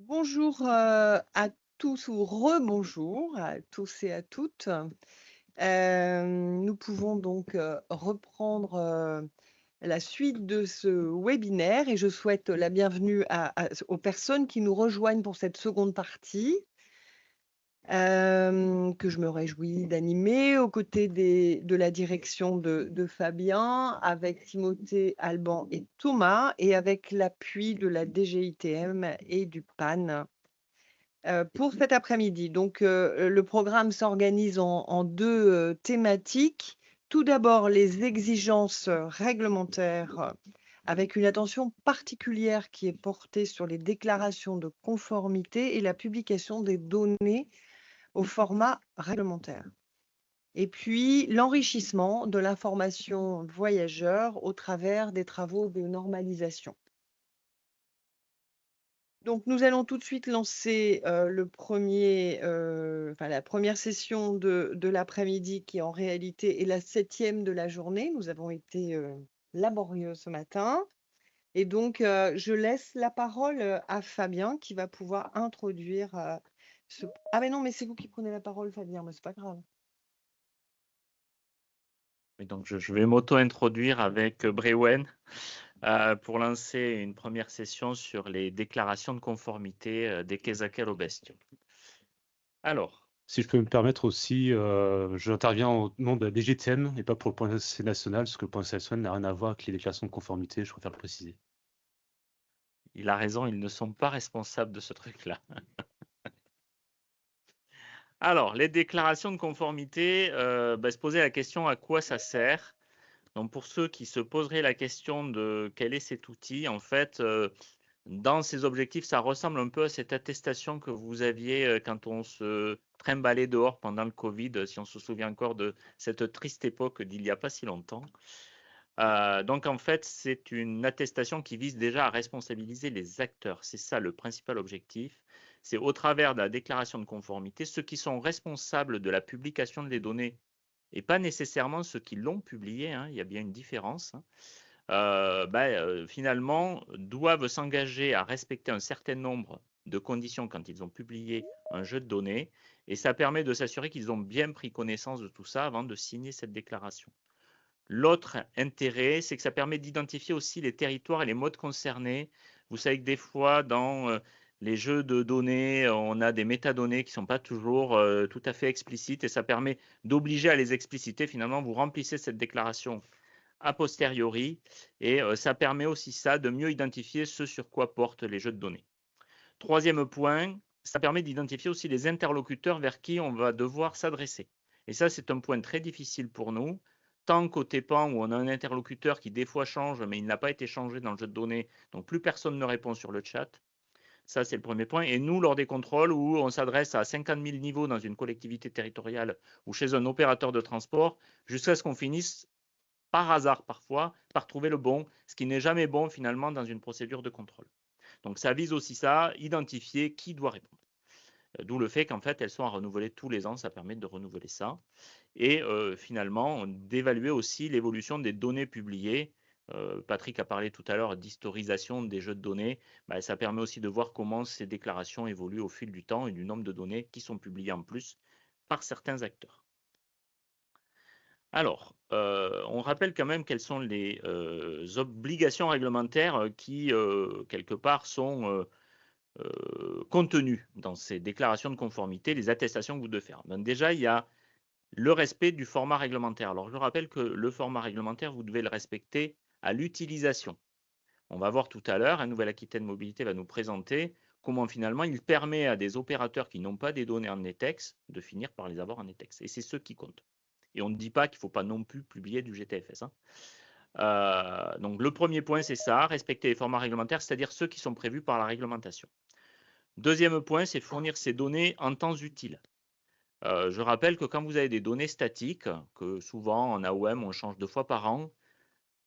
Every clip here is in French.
Bonjour à tous ou rebonjour à tous et à toutes. Nous pouvons donc reprendre la suite de ce webinaire et je souhaite la bienvenue aux personnes qui nous rejoignent pour cette seconde partie que je me réjouis d'animer aux côtés de la direction de Fabien, avec Timothée, Alban et Thomas et avec l'appui de la DGITM et du PAN. Pour cet après-midi, donc le programme s'organise en 2 thématiques. Tout d'abord, les exigences réglementaires, avec une attention particulière qui est portée sur les déclarations de conformité et la publication des données au format réglementaire. Et puis, l'enrichissement de l'information voyageur au travers des travaux de normalisation. Donc, nous allons tout de suite lancer la première session de l'après-midi qui en réalité est la 7e de la journée. Nous avons été laborieux ce matin. Et donc, je laisse la parole à Fabien qui va pouvoir introduire ce... Ah mais non, mais c'est vous qui prenez la parole, Fabien, mais c'est pas grave. Et donc, je vais m'auto-introduire avec Brewen pour lancer une première session sur les déclarations de conformité des Quesaquel Bestio. Alors, Si je peux me permettre aussi, j'interviens au nom de la DGTM et pas pour le point C national, parce que le point C national n'a rien à voir avec les déclarations de conformité, je préfère le préciser. il a raison, ils ne sont pas responsables de ce truc-là. Alors, les déclarations de conformité, se poser la question à quoi ça sert. Donc, pour ceux qui se poseraient la question de quel est cet outil, en fait, dans ces objectifs, ça ressemble un peu à cette attestation que vous aviez quand on se trimballait dehors pendant le Covid, si on se souvient encore de cette triste époque d'il n'y a pas si longtemps. Donc en fait, c'est une attestation qui vise déjà à responsabiliser les acteurs. C'est ça le principal objectif. C'est au travers de la déclaration de conformité, ceux qui sont responsables de la publication des données et pas nécessairement ceux qui l'ont publié, hein, il y a bien une différence, hein, finalement, doivent s'engager à respecter un certain nombre de conditions quand ils ont publié un jeu de données, et ça permet de s'assurer qu'ils ont bien pris connaissance de tout ça avant de signer cette déclaration. L'autre intérêt, c'est que ça permet d'identifier aussi les territoires et les modes concernés. Vous savez que des fois, dans les jeux de données, on a des métadonnées qui ne sont pas toujours tout à fait explicites, et ça permet d'obliger à les expliciter. Finalement, vous remplissez cette déclaration a posteriori, et ça permet aussi ça de mieux identifier ce sur quoi portent les jeux de données. Troisième point, ça permet d'identifier aussi les interlocuteurs vers qui on va devoir s'adresser. Et ça, c'est un point très difficile pour nous. Tant côté PAN, où on a un interlocuteur qui des fois change, mais il n'a pas été changé dans le jeu de données, donc plus personne ne répond sur le chat. Ça, c'est le premier point. Et nous, lors des contrôles où on s'adresse à 50 000 niveaux dans une collectivité territoriale ou chez un opérateur de transport, jusqu'à ce qu'on finisse par hasard parfois, par trouver le bon, ce qui n'est jamais bon finalement dans une procédure de contrôle. Donc ça vise aussi ça, identifier qui doit répondre. D'où le fait qu'en fait elles sont à renouveler tous les ans, ça permet de renouveler ça. Et finalement d'évaluer aussi l'évolution des données publiées. Patrick a parlé tout à l'heure d'historisation des jeux de données. Ça permet aussi de voir comment ces déclarations évoluent au fil du temps et du nombre de données qui sont publiées en plus par certains acteurs. Alors, on rappelle quand même quelles sont les obligations réglementaires qui, quelque part, sont contenues dans ces déclarations de conformité, les attestations que vous devez faire. Donc, déjà, il y a le respect du format réglementaire. Alors, je rappelle que le format réglementaire, vous devez le respecter à l'utilisation. On va voir tout à l'heure, Nouvelle-Aquitaine Mobilité va nous présenter comment finalement il permet à des opérateurs qui n'ont pas des données en ETEX de finir par les avoir en ETEX. Et c'est ce qui compte. Et on ne dit pas qu'il ne faut pas non plus publier du GTFS. Donc le premier point, c'est ça, respecter les formats réglementaires, c'est-à-dire ceux qui sont prévus par la réglementation. Deuxième point, c'est fournir ces données en temps utile. Je rappelle que quand vous avez des données statiques, que souvent en AOM on change 2 fois par an,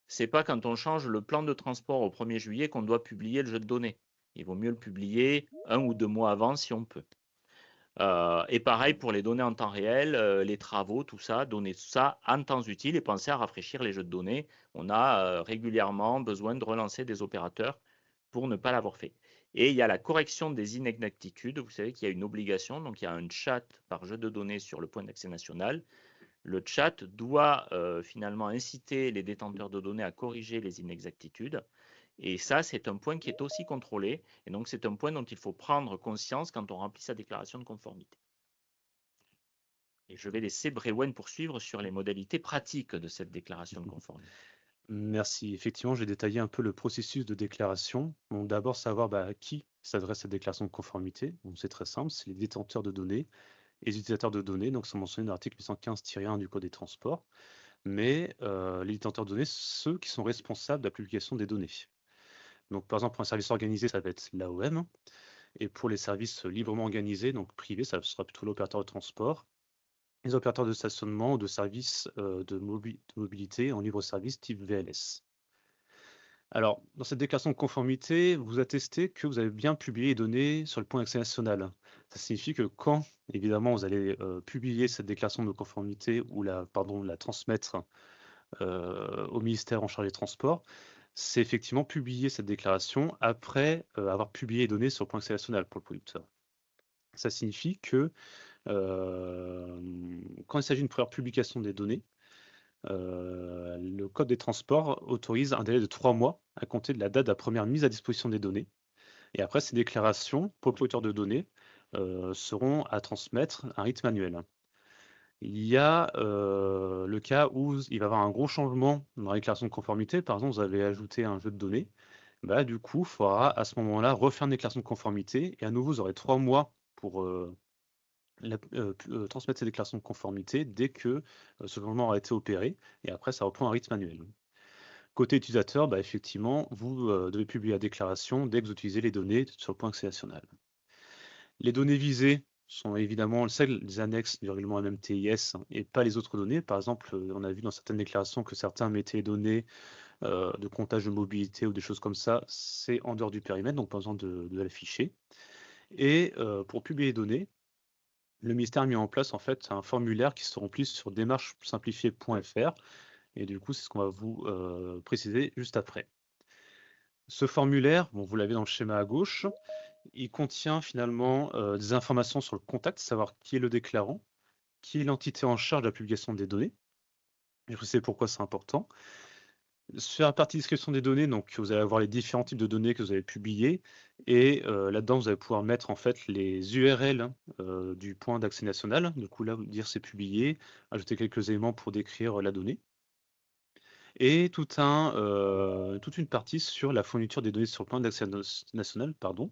c'est pas quand on change le plan de transport au 1er juillet qu'on doit publier le jeu de données. Il vaut mieux le publier 1 ou 2 mois avant si on peut. Et pareil pour les données en temps réel, les travaux, tout ça, donner ça en temps utile et penser à rafraîchir les jeux de données. On a régulièrement besoin de relancer des opérateurs pour ne pas l'avoir fait. Et il y a la correction des inexactitudes. Vous savez qu'il y a une obligation, donc il y a un chat par jeu de données sur le point d'accès national. Le chat doit finalement inciter les détenteurs de données à corriger les inexactitudes. Et ça, c'est un point qui est aussi contrôlé. Et donc, c'est un point dont il faut prendre conscience quand on remplit sa déclaration de conformité. Et je vais laisser Brewen poursuivre sur les modalités pratiques de cette déclaration de conformité. Merci. Effectivement, j'ai détaillé un peu le processus de déclaration. Donc, d'abord, savoir à qui s'adresse cette déclaration de conformité. Donc, c'est très simple, c'est les détenteurs de données et les utilisateurs de données. Donc, c'est mentionné dans l'article 815-1 du Code des transports. Mais les détenteurs de données, ceux qui sont responsables de la publication des données. Donc, par exemple, pour un service organisé, ça va être l'AOM. Et pour les services librement organisés, donc privés, ça sera plutôt l'opérateur de transport, les opérateurs de stationnement ou de services de mobilité en libre service type VLS. Alors, dans cette déclaration de conformité, vous attestez que vous avez bien publié les données sur le point d'accès national. Ça signifie que quand, évidemment, vous allez publier cette déclaration de conformité ou la transmettre au ministère en charge des transports, c'est effectivement publier cette déclaration après avoir publié les données sur le point d'accès national pour le producteur. Ça signifie que quand il s'agit d'une première publication des données, le Code des transports autorise un délai de 3 mois à compter de la date de la première mise à disposition des données. Et après, ces déclarations pour le producteur de données seront à transmettre à un rythme manuel. Il y a le cas où il va y avoir un gros changement dans la déclaration de conformité. Par exemple, vous avez ajouté un jeu de données. Du coup, il faudra à ce moment-là refaire une déclaration de conformité. Et à nouveau, vous aurez 3 mois pour transmettre ces déclarations de conformité dès que ce changement aura été opéré. Et après, ça reprend un rythme manuel. Côté utilisateur, effectivement, vous devez publier la déclaration dès que vous utilisez les données sur le point d'accès national. Les données visées sont évidemment celles des annexes du règlement MMTIS et pas les autres données. Par exemple, on a vu dans certaines déclarations que certains mettaient les données de comptage de mobilité ou des choses comme ça. C'est en dehors du périmètre, donc pas besoin de l'afficher. Et pour publier les données, le ministère a mis en place en fait un formulaire qui se remplit sur démarchesimplifiée.fr. Et du coup, c'est ce qu'on va vous préciser juste après. Ce formulaire, vous l'avez dans le schéma à gauche, il contient finalement des informations sur le contact, savoir qui est le déclarant, qui est l'entité en charge de la publication des données. Je vous sais pourquoi c'est important. Sur la partie description des données, donc vous allez avoir les différents types de données que vous avez publiées, et là-dedans vous allez pouvoir mettre en fait les URL du point d'accès national. Du coup là, vous dire c'est publié, ajouter quelques éléments pour décrire la donnée. Et toute une partie sur la fourniture des données sur le plan d'accès national, pardon.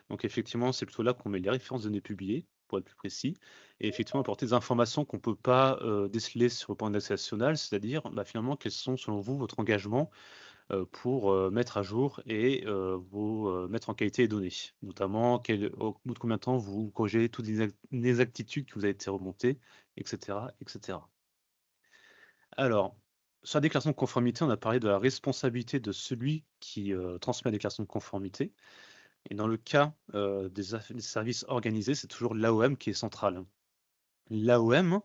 Donc effectivement, c'est plutôt là qu'on met les références données publiées, pour être plus précis, et effectivement apporter des informations qu'on ne peut pas déceler sur le plan d'accès national, c'est-à-dire finalement quels sont selon vous votre engagement pour mettre à jour et vous mettre en qualité les données, notamment au bout de combien de temps vous corrigez toutes les inexactitudes qui vous avez été remontées, etc., etc. Alors, sur la déclaration de conformité, on a parlé de la responsabilité de celui qui transmet la déclaration de conformité. Et dans le cas des services organisés, c'est toujours l'AOM qui est centrale. L'AOM,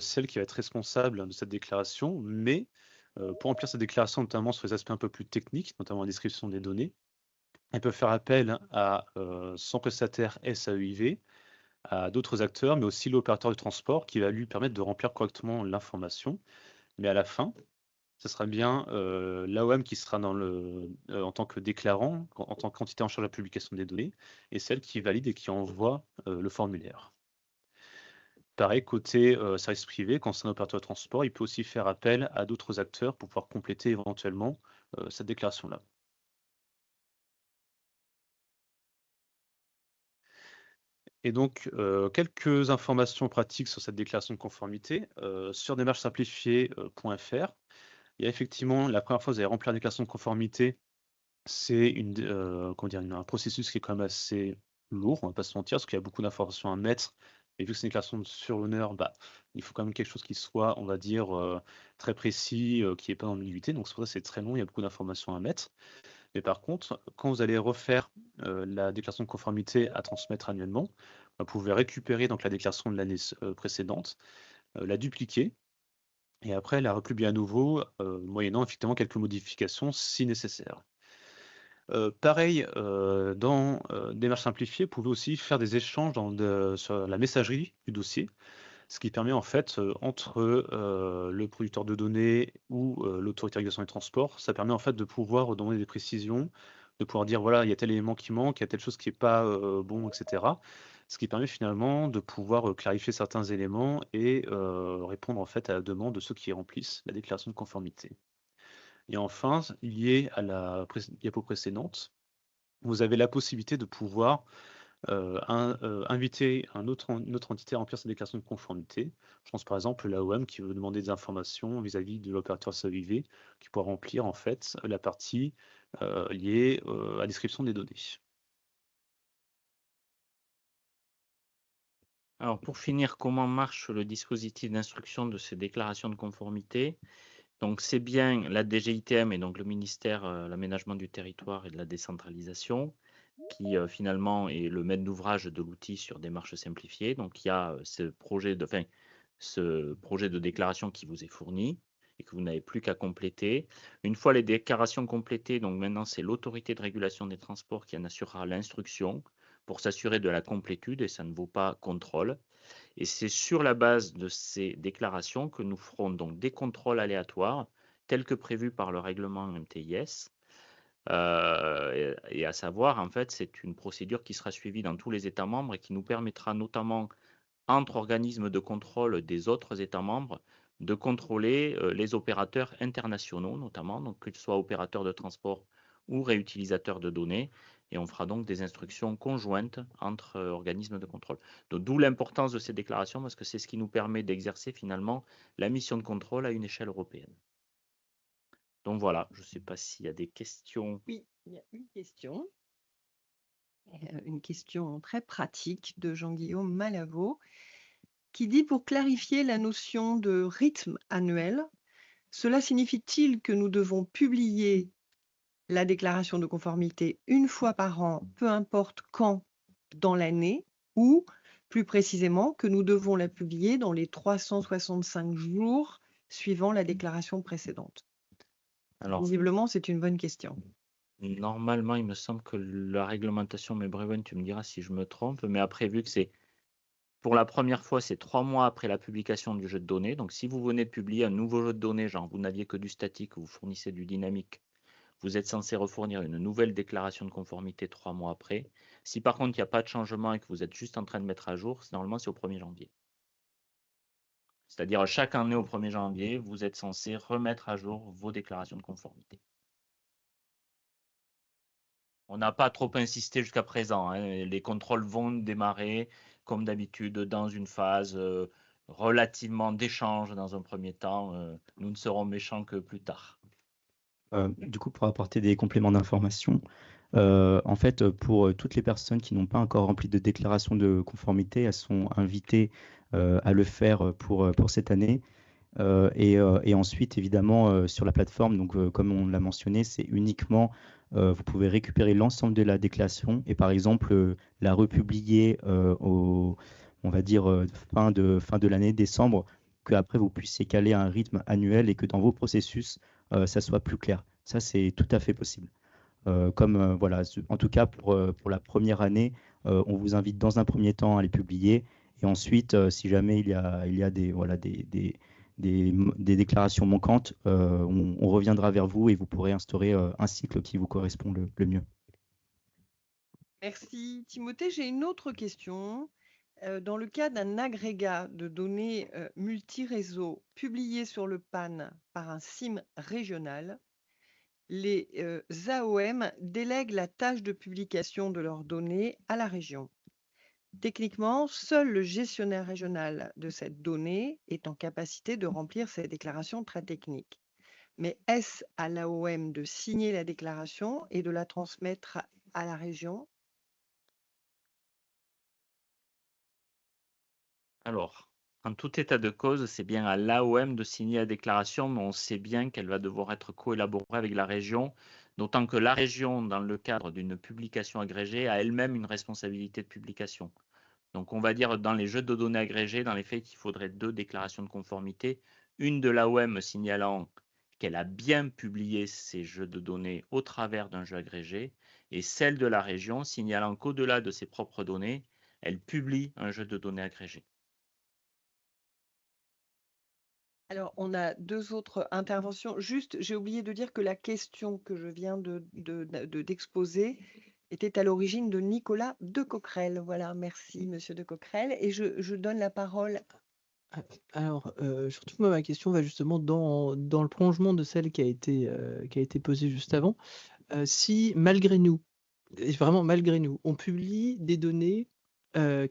celle qui va être responsable de cette déclaration, mais pour remplir cette déclaration, notamment sur les aspects un peu plus techniques, notamment la description des données, elle peut faire appel à son prestataire SAEIV, à d'autres acteurs, mais aussi l'opérateur de transport qui va lui permettre de remplir correctement l'information. Mais à la fin, ce sera bien l'AOM qui sera en tant que déclarant, en tant qu'entité en charge de la publication des données, et celle qui valide et qui envoie le formulaire. Pareil, côté service privé, quand c'est un opérateur de transport, il peut aussi faire appel à d'autres acteurs pour pouvoir compléter éventuellement cette déclaration-là. Et donc, quelques informations pratiques sur cette déclaration de conformité. Sur démarchesimplifiée.fr, il y a effectivement, la première fois que vous allez remplir la déclaration de conformité, c'est un processus qui est quand même assez lourd, on ne va pas se mentir, parce qu'il y a beaucoup d'informations à mettre. Et vu que c'est une déclaration sur l'honneur, il faut quand même quelque chose qui soit, on va dire, très précis, qui n'est pas d'ambiguïté. Donc c'est pour ça que c'est très long, il y a beaucoup d'informations à mettre. Mais par contre, quand vous allez refaire la déclaration de conformité à transmettre annuellement, vous pouvez récupérer donc la déclaration de l'année précédente, la dupliquer, et après la republier à nouveau, moyennant effectivement quelques modifications si nécessaire. Pareil, dans, démarche simplifiée, vous pouvez aussi faire des échanges sur la messagerie du dossier, ce qui permet en fait, entre, le producteur de données ou, l'autorité de régulation des transports, ça permet en fait de pouvoir donner des précisions, de pouvoir dire: «Voilà, il y a tel élément qui manque, il y a telle chose qui est pas, bon» et cetera. Ce qui permet finalement de pouvoir, clarifier certains éléments et répondre en fait à la demande de ceux qui remplissent la déclaration de conformité. Et enfin, lié à la diapo précédente, vous avez la possibilité de pouvoir, inviter une autre entité à remplir sa déclaration de conformité. Je pense par exemple à l'AOM qui veut demander des informations vis-à-vis de l'opérateur SAVV, qui pourra remplir en fait la partie, liée, à la description des données. Alors, pour finir, comment marche le dispositif d'instruction de ces déclarations de conformité? Donc, c'est bien la DGITM et donc le ministère de l'Aménagement du Territoire et de la Décentralisation qui finalement est le maître d'ouvrage de l'outil sur démarche simplifiée. Donc, il y a ce projet de déclaration qui vous est fourni et que vous n'avez plus qu'à compléter. Une fois les déclarations complétées, donc maintenant c'est l'autorité de régulation des transports qui en assurera l'instruction pour s'assurer de la complétude et ça ne vaut pas contrôle. Et c'est sur la base de ces déclarations que nous ferons donc des contrôles aléatoires tels que prévus par le règlement MTIS. Et à savoir, en fait, c'est une procédure qui sera suivie dans tous les États membres et qui nous permettra notamment, entre organismes de contrôle des autres États membres, de contrôler les opérateurs internationaux, notamment, donc qu'ils soient opérateurs de transport ou réutilisateurs de données. Et on fera donc des instructions conjointes entre organismes de contrôle. Donc, d'où l'importance de ces déclarations, parce que c'est ce qui nous permet d'exercer finalement la mission de contrôle à une échelle européenne. Donc voilà, je ne sais pas s'il y a des questions. Oui, il y a une question très pratique de Jean-Guillaume Malavo, qui dit: pour clarifier la notion de rythme annuel, cela signifie-t-il que nous devons publier la déclaration de conformité une fois par an, peu importe quand dans l'année, ou plus précisément que nous devons la publier dans les 365 jours suivant la déclaration précédente? Alors, Visiblement, c'est une bonne question. normalement, il me semble que la réglementation, mais Brewen, tu me diras si je me trompe, mais après, vu que c'est pour la première fois, c'est 3 mois après la publication du jeu de données. Donc, si vous venez de publier un nouveau jeu de données, genre vous n'aviez que du statique, vous fournissez du dynamique, vous êtes censé refournir une nouvelle déclaration de conformité 3 mois après. Si par contre, il n'y a pas de changement et que vous êtes juste en train de mettre à jour, normalement, c'est au 1er janvier. C'est-à-dire, chaque année au 1er janvier, vous êtes censé remettre à jour vos déclarations de conformité. On n'a pas trop insisté jusqu'à présent, hein. Les contrôles vont démarrer, comme d'habitude, dans une phase relativement d'échange dans un premier temps. Nous ne serons méchants que plus tard. Du coup, pour apporter des compléments d'information, en fait, pour toutes les personnes qui n'ont pas encore rempli de déclaration de conformité, elles sont invitées à le faire pour cette année. Et ensuite, évidemment, sur la plateforme, donc comme on l'a mentionné, c'est uniquement, vous pouvez récupérer l'ensemble de la déclaration et par exemple la republier on va dire, fin de l'année, décembre, qu'après vous puissiez caler un rythme annuel et que dans vos processus, ça soit plus clair. Ça, c'est tout à fait possible. Voilà, en tout cas pour la première année, on vous invite dans un premier temps à les publier et ensuite, si jamais il y a des, voilà, des déclarations manquantes, on reviendra vers vous et vous pourrez instaurer un cycle qui vous correspond le mieux. Merci Timothée. J'ai une autre question. Dans le cas d'un agrégat de données multi-réseau publié sur le PAN par un SIM régional, les AOM délèguent la tâche de publication de leurs données à la région. Techniquement, seul le gestionnaire régional de cette donnée est en capacité de remplir ces déclarations très techniques. Mais est-ce à l'AOM de signer la déclaration et de la transmettre à la région? Alors, en tout état de cause, c'est bien à l'AOM de signer la déclaration, mais on sait bien qu'elle va devoir être coélaborée avec la région, d'autant que la région, dans le cadre d'une publication agrégée, a elle-même une responsabilité de publication. Donc, on va dire dans les jeux de données agrégés, dans les faits, qu'il faudrait 2 déclarations de conformité, une de l'AOM signalant qu'elle a bien publié ces jeux de données au travers d'un jeu agrégé, et celle de la région signalant qu'au-delà de ses propres données, elle publie un jeu de données agrégé. Alors, on a 2 autres interventions. Juste, j'ai oublié de dire que la question que je viens d'exposer était à l'origine de Nicolas de Coquerel. Voilà, merci Monsieur de Coquerel. Et je donne la parole. Alors, surtout moi, ma question va justement dans le prolongement de celle qui a été posée juste avant. Si malgré nous, et vraiment malgré nous, on publie des données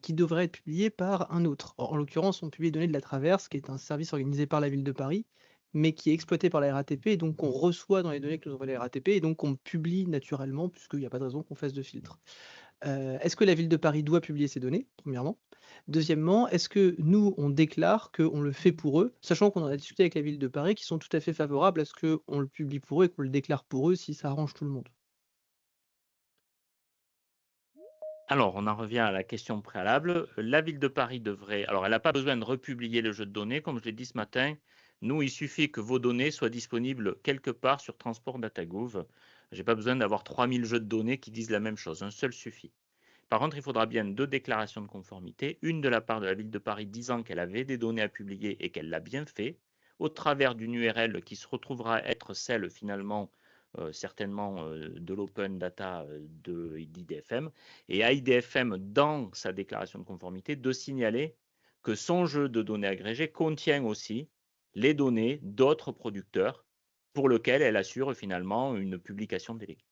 qui devraient être publiées par un autre. En l'occurrence, on publie les données de la Traverse, qui est un service organisé par la ville de Paris, mais qui est exploité par la RATP, et donc on reçoit dans les données que nous envoie la RATP, et donc on publie naturellement, puisqu'il n'y a pas de raison qu'on fasse de filtre. Est-ce que la ville de Paris doit publier ces données, premièrement? Deuxièmement, est-ce que nous, on déclare qu'on le fait pour eux, sachant qu'on en a discuté avec la ville de Paris, qui sont tout à fait favorables à ce qu'on le publie pour eux et qu'on le déclare pour eux si ça arrange tout le monde? Alors, on en revient à la question préalable. La ville de Paris devrait... Alors, elle n'a pas besoin de republier le jeu de données. Comme je l'ai dit ce matin, nous, il suffit que vos données soient disponibles quelque part sur Transport DataGouv. Je n'ai pas besoin d'avoir 3000 jeux de données qui disent la même chose. Un seul suffit. Par contre, il faudra bien 2 déclarations de conformité. Une de la part de la ville de Paris disant qu'elle avait des données à publier et qu'elle l'a bien fait, au travers d'une URL qui se retrouvera être celle finalement certainement de l'open data d'IDFM, et à IDFM, dans sa déclaration de conformité, de signaler que son jeu de données agrégées contient aussi les données d'autres producteurs pour lesquels elle assure finalement une publication déléguée.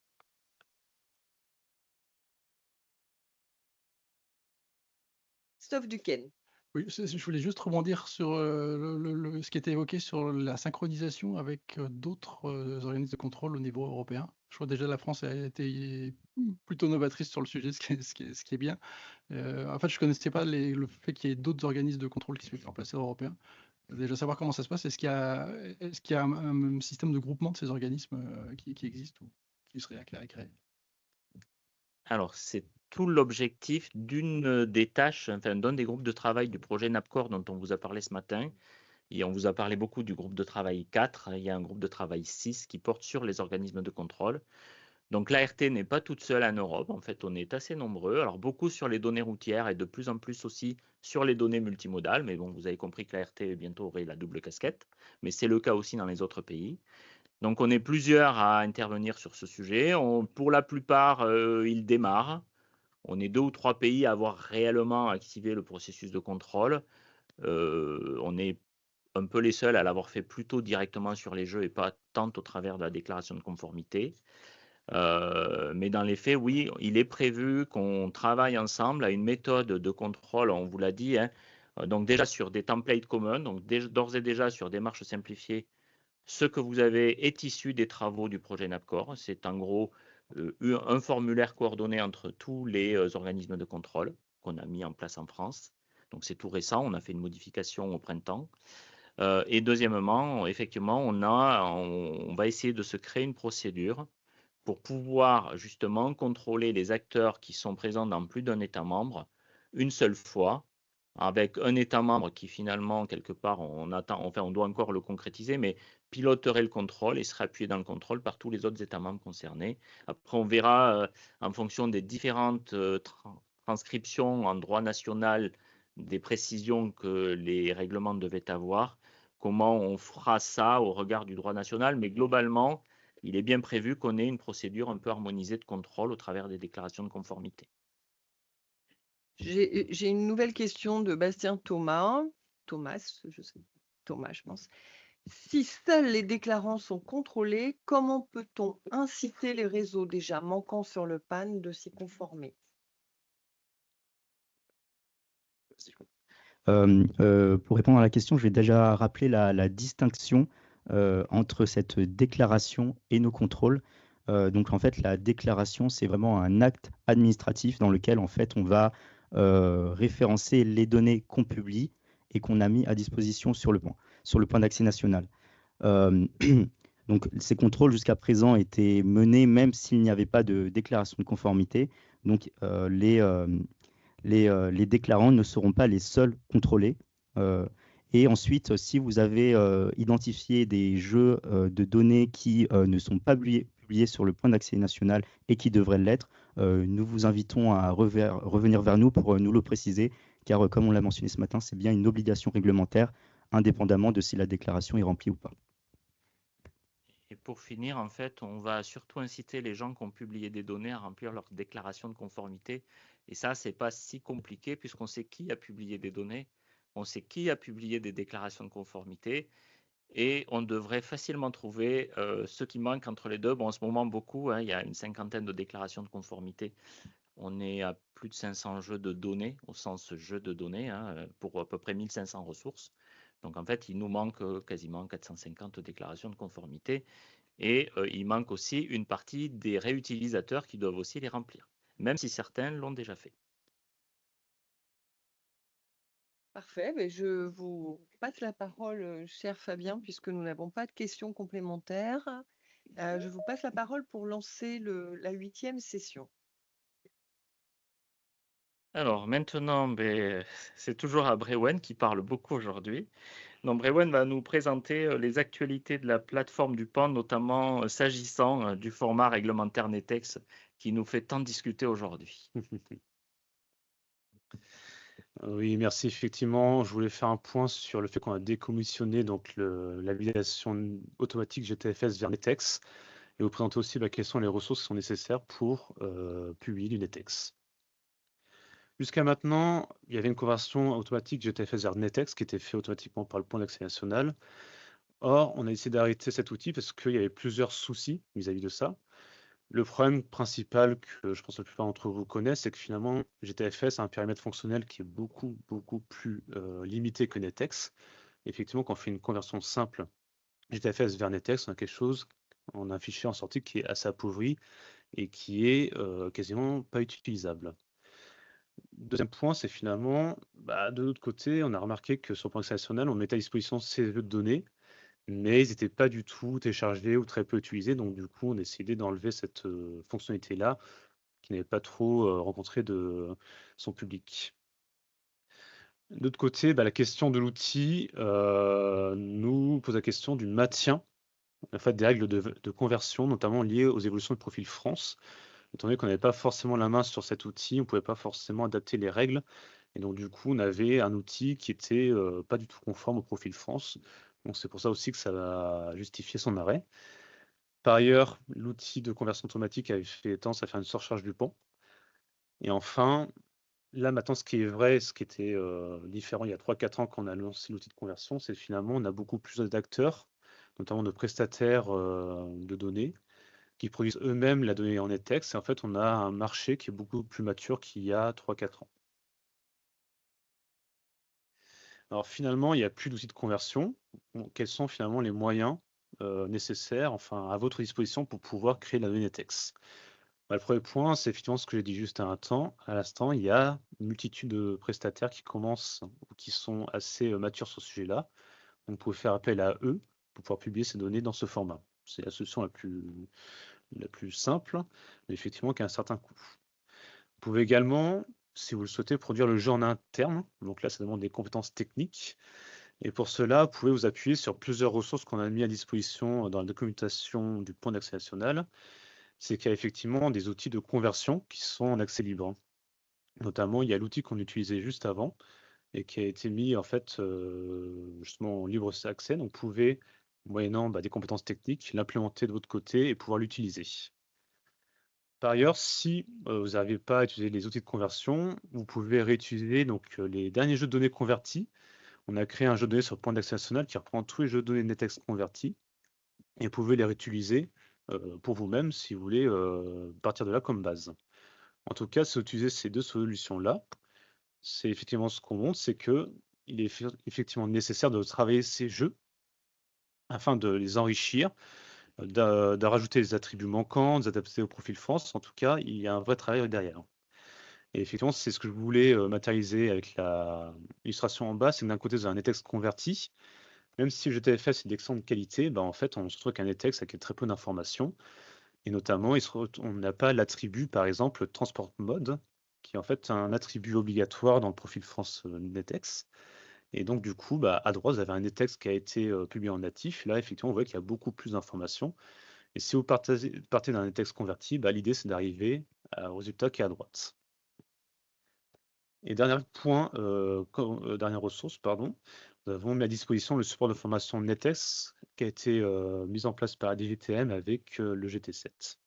Christophe Duquesne. Oui, je voulais juste rebondir sur ce qui était évoqué sur la synchronisation avec d'autres organismes de contrôle au niveau européen. Je crois déjà la France a été plutôt novatrice sur le sujet, ce qui est bien. En fait, je ne connaissais pas le fait qu'il y ait d'autres organismes de contrôle qui soient remplacés européens. Déjà savoir comment ça se passe, est-ce qu'il y a un système de groupement de ces organismes qui existe ou qui serait à créer? Alors, c'est tout l'objectif d'une des tâches, enfin d'un des groupes de travail du projet NAPCOR dont on vous a parlé ce matin. Et on vous a parlé beaucoup du groupe de travail 4. Il y a un groupe de travail 6 qui porte sur les organismes de contrôle. Donc l'ART n'est pas toute seule en Europe. En fait, on est assez nombreux. Alors beaucoup sur les données routières et de plus en plus aussi sur les données multimodales. Mais bon, vous avez compris que l'ART bientôt aurait la double casquette. Mais c'est le cas aussi dans les autres pays. Donc on est plusieurs à intervenir sur ce sujet. Pour la plupart, il démarre. On est 2 ou 3 pays à avoir réellement activé le processus de contrôle. On est un peu les seuls à l'avoir fait plutôt directement sur les jeux et pas tant au travers de la déclaration de conformité. Mais dans les faits, oui, il est prévu qu'on travaille ensemble à une méthode de contrôle, on vous l'a dit, hein, donc déjà sur des templates communs, donc d'ores et déjà sur démarche simplifiée. Ce que vous avez est issu des travaux du projet NAPCOR. C'est en gros un formulaire coordonné entre tous les organismes de contrôle qu'on a mis en place en France. Donc c'est tout récent, on a fait une modification au printemps. Et deuxièmement, effectivement, on va essayer de se créer une procédure pour pouvoir justement contrôler les acteurs qui sont présents dans plus d'un État membre une seule fois, avec un État membre qui finalement, quelque part, on doit encore le concrétiser, mais piloterait le contrôle et serait appuyé dans le contrôle par tous les autres États membres concernés. Après, on verra en fonction des différentes transcriptions en droit national des précisions que les règlements devaient avoir, comment on fera ça au regard du droit national, mais globalement, il est bien prévu qu'on ait une procédure un peu harmonisée de contrôle au travers des déclarations de conformité. J'ai une nouvelle question de Bastien Thomas. Thomas, je pense. Si seuls les déclarants sont contrôlés, comment peut-on inciter les réseaux déjà manquants sur le PAN de s'y conformer? Pour répondre à la question, je vais déjà rappeler la distinction entre cette déclaration et nos contrôles. Donc en fait, la déclaration, c'est vraiment un acte administratif dans lequel en fait on va référencer les données qu'on publie et qu'on a mis à disposition sur le point d'accès national. Donc ces contrôles jusqu'à présent étaient menés même s'il n'y avait pas de déclaration de conformité. Donc les déclarants ne seront pas les seuls contrôlés. Et ensuite, si vous avez identifié des jeux de données qui ne sont pas publiés sur le point d'accès national et qui devraient l'être, nous vous invitons à revenir vers nous pour nous le préciser, car comme on l'a mentionné ce matin, c'est bien une obligation réglementaire, indépendamment de si la déclaration est remplie ou pas. Et pour finir, en fait, on va surtout inciter les gens qui ont publié des données à remplir leur déclaration de conformité. Et ça, c'est pas si compliqué puisqu'on sait qui a publié des données, on sait qui a publié des déclarations de conformité et on devrait facilement trouver ce qui manque entre les deux. Bon, en ce moment, beaucoup, hein, il y a une cinquantaine de déclarations de conformité. On est à plus de 500 jeux de données, au sens jeu de données, hein, pour à peu près 1500 ressources. Donc en fait, il nous manque quasiment 450 déclarations de conformité. Et il manque aussi une partie des réutilisateurs qui doivent aussi les remplir, même si certains l'ont déjà fait. Parfait, mais je vous passe la parole, cher Fabien, puisque nous n'avons pas de questions complémentaires. Je vous passe la parole pour lancer la 8e session. Alors maintenant, c'est toujours à Brewen qui parle beaucoup aujourd'hui. Donc Brewen va nous présenter les actualités de la plateforme du PAN, notamment s'agissant du format réglementaire NETEX qui nous fait tant discuter aujourd'hui. Oui, merci. Effectivement, je voulais faire un point sur le fait qu'on a décommissionné donc la validation automatique GTFS vers NETEX et vous présenter aussi quelles sont les ressources qui sont nécessaires pour publier du NETEX. Jusqu'à maintenant, il y avait une conversion automatique GTFS vers NETEX qui était faite automatiquement par le point d'accès national. Or, on a essayé d'arrêter cet outil parce qu'il y avait plusieurs soucis vis-à-vis de ça. Le problème principal que je pense que la plupart d'entre vous connaissent, c'est que finalement, GTFS a un périmètre fonctionnel qui est beaucoup plus limité que NETEX. Effectivement, quand on fait une conversion simple GTFS vers NETEX, on a un fichier en sortie qui est assez appauvri et qui est quasiment pas utilisable. Deuxième point, c'est finalement, de l'autre côté, on a remarqué que sur le point d'accès national, on mettait à disposition ces jeux de données, mais ils n'étaient pas du tout téléchargés ou très peu utilisés. Donc, du coup, on a décidé d'enlever cette fonctionnalité-là qui n'avait pas trop rencontré de son public. De l'autre côté, la question de l'outil nous pose la question du maintien en fait, des règles de conversion, notamment liées aux évolutions de profil France. Étant donné qu'on n'avait pas forcément la main sur cet outil, on ne pouvait pas forcément adapter les règles. Et donc, du coup, on avait un outil qui n'était pas du tout conforme au profil France. Donc, c'est pour ça aussi que ça va justifier son arrêt. Par ailleurs, l'outil de conversion automatique avait fait tendance à faire une surcharge du pan. Et enfin, là, maintenant, ce qui est vrai, ce qui était différent il y a 3-4 ans quand on a lancé l'outil de conversion, c'est finalement, on a beaucoup plus d'acteurs, notamment de prestataires de données, qui produisent eux-mêmes la donnée en NETEX. Et en fait, on a un marché qui est beaucoup plus mature qu'il y a 3-4 ans. Alors finalement, il n'y a plus d'outils de conversion. Quels sont finalement les moyens nécessaires, enfin, à votre disposition pour pouvoir créer la donnée NETEX? Le premier point, c'est effectivement ce que j'ai dit juste à l'instant. Il y a une multitude de prestataires qui commencent ou qui sont assez matures sur ce sujet-là. Donc, vous pouvez faire appel à eux pour pouvoir publier ces données dans ce format. C'est la solution la plus simple, mais effectivement qui a un certain coût. Vous pouvez également, si vous le souhaitez, produire le jeu en interne. Donc là, ça demande des compétences techniques. Et pour cela, vous pouvez vous appuyer sur plusieurs ressources qu'on a mis à disposition dans la documentation du point d'accès national. C'est qu'il y a effectivement des outils de conversion qui sont en accès libre. Notamment, il y a l'outil qu'on utilisait juste avant et qui a été mis en fait justement en libre accès. Donc, vous pouvez, moyennant des compétences techniques, l'implémenter de votre côté et pouvoir l'utiliser. Par ailleurs, si vous n'arrivez pas à utiliser les outils de conversion, vous pouvez réutiliser donc, les derniers jeux de données convertis. On a créé un jeu de données sur le point d'accès national qui reprend tous les jeux de données NETEX convertis et vous pouvez les réutiliser pour vous-même si vous voulez partir de là comme base. En tout cas, si vous utilisez ces deux solutions-là, c'est effectivement ce qu'on montre, c'est qu'il est effectivement nécessaire de travailler ces jeux afin de les enrichir, de rajouter des attributs manquants, de les adapter au profil France. En tout cas, il y a un vrai travail derrière. Et effectivement, c'est ce que je voulais matérialiser avec l'illustration en bas, c'est que d'un côté, vous avez un NETEX converti. Même si le GTFS est d'excellente qualité, en fait, on se retrouve avec un NETEX avec très peu d'informations. Et notamment, on n'a pas l'attribut, par exemple, transport mode, qui est en fait un attribut obligatoire dans le profil France NETEX. Et donc, du coup, à droite, vous avez un NetText qui a été publié en natif. Là, effectivement, vous voyez qu'il y a beaucoup plus d'informations. Et si vous partez d'un NetText converti, l'idée, c'est d'arriver au résultat qui est à droite. Et dernier point, dernière ressource, pardon, nous avons mis à disposition le support de formation NetEx qui a été mis en place par la DGTM avec le GT7.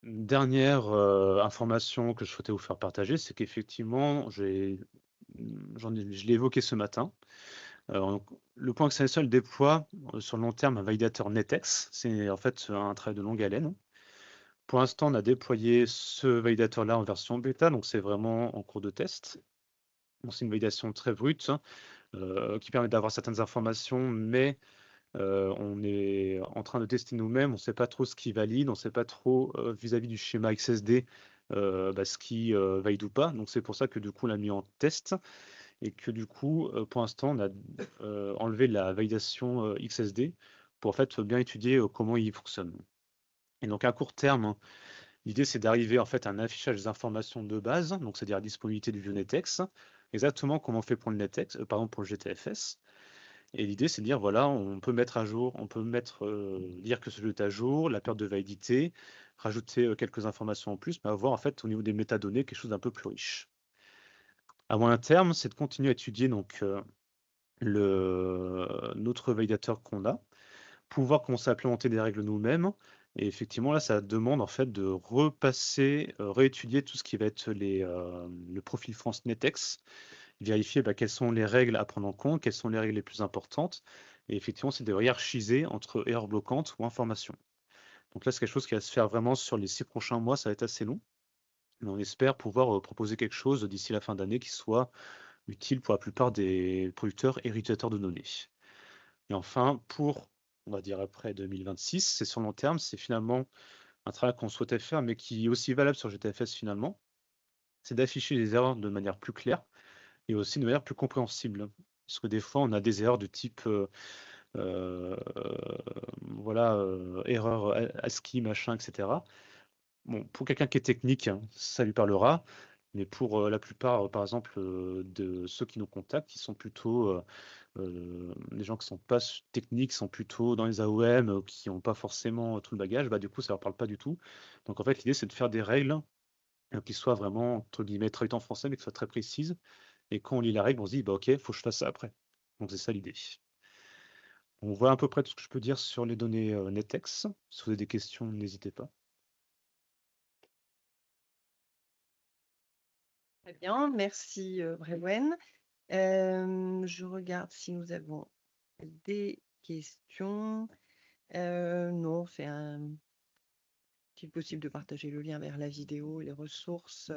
Une dernière information que je souhaitais vous faire partager, c'est qu'effectivement, je l'ai évoqué ce matin. Le point Accessol déploie sur le long terme un validateur NetEx. C'est en fait un travail de longue haleine. Pour l'instant, on a déployé ce validateur-là en version bêta, donc c'est vraiment en cours de test. C'est une validation très brute qui permet d'avoir certaines informations, mais on est en train de tester nous-mêmes. On ne sait pas trop ce qui valide, on ne sait pas trop vis-à-vis du schéma XSD ce qui valide ou pas. Donc c'est pour ça que du coup on l'a mis en test et que du coup pour l'instant on a enlevé la validation XSD pour en fait bien étudier comment il fonctionne. Et donc à court terme, l'idée c'est d'arriver en fait à un affichage des informations de base, donc c'est-à-dire la disponibilité du vieux NetEx, exactement comme on fait pour le NetEx, pardon pour le GTFS. Et l'idée, c'est de dire, voilà, on peut mettre à jour, on peut dire que ce jeu est à jour, la période de validité, rajouter quelques informations en plus, mais avoir en fait au niveau des métadonnées quelque chose d'un peu plus riche. À moyen terme, c'est de continuer à étudier donc notre validateur qu'on a, pouvoir commencer à implémenter des règles nous-mêmes. Et effectivement, là, ça demande en fait de repasser, réétudier tout ce qui va être le profil France NetEx, vérifier quelles sont les règles à prendre en compte, quelles sont les règles les plus importantes. Et effectivement, c'est de hiérarchiser entre erreurs bloquantes ou informations. Donc là, c'est quelque chose qui va se faire vraiment sur les 6 prochains mois, ça va être assez long. Mais on espère pouvoir proposer quelque chose d'ici la fin d'année qui soit utile pour la plupart des producteurs et utilisateurs de données. Et enfin, on va dire après 2026, c'est sur long terme, c'est finalement un travail qu'on souhaitait faire, mais qui est aussi valable sur GTFS finalement, c'est d'afficher les erreurs de manière plus claire et aussi de manière plus compréhensible. Parce que des fois, on a des erreurs de type erreur ASCII, machin, etc. Bon, pour quelqu'un qui est technique, hein, ça lui parlera, mais pour la plupart, par exemple, de ceux qui nous contactent, qui sont plutôt des gens qui ne sont pas techniques, qui sont plutôt dans les AOM, qui n'ont pas forcément tout le bagage, du coup, ça ne leur parle pas du tout. Donc, en fait, l'idée, c'est de faire des règles qui soient vraiment, entre guillemets, traduites en français, mais qui soient très précises. Et quand on lit la règle, on se dit, ok, il faut que je fasse ça après. Donc, c'est ça l'idée. On voit à peu près tout ce que je peux dire sur les données NetEx. Si vous avez des questions, n'hésitez pas. Très bien, merci Brewen. Je regarde si nous avons des questions. Non, est-il possible de partager le lien vers la vidéo et les ressources?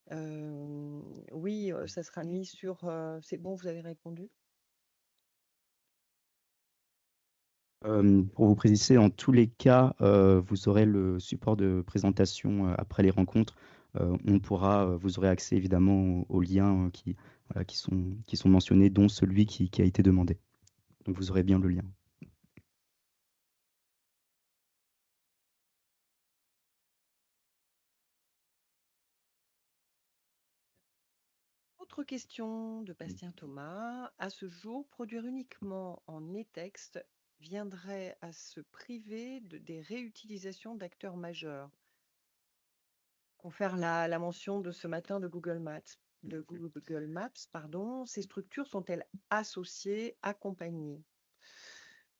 Oui, ça sera mis sur... c'est bon, vous avez répondu? Pour vous préciser, en tous les cas, vous aurez le support de présentation après les rencontres. Vous aurez accès évidemment aux liens voilà, qui sont mentionnés, dont celui qui a été demandé. Donc vous aurez bien le lien. Autre question de Bastien Thomas. À ce jour, produire uniquement en NetText viendrait à se priver des réutilisations d'acteurs majeurs. Pour faire la mention de ce matin de Google Maps, ces structures sont-elles associées, accompagnées?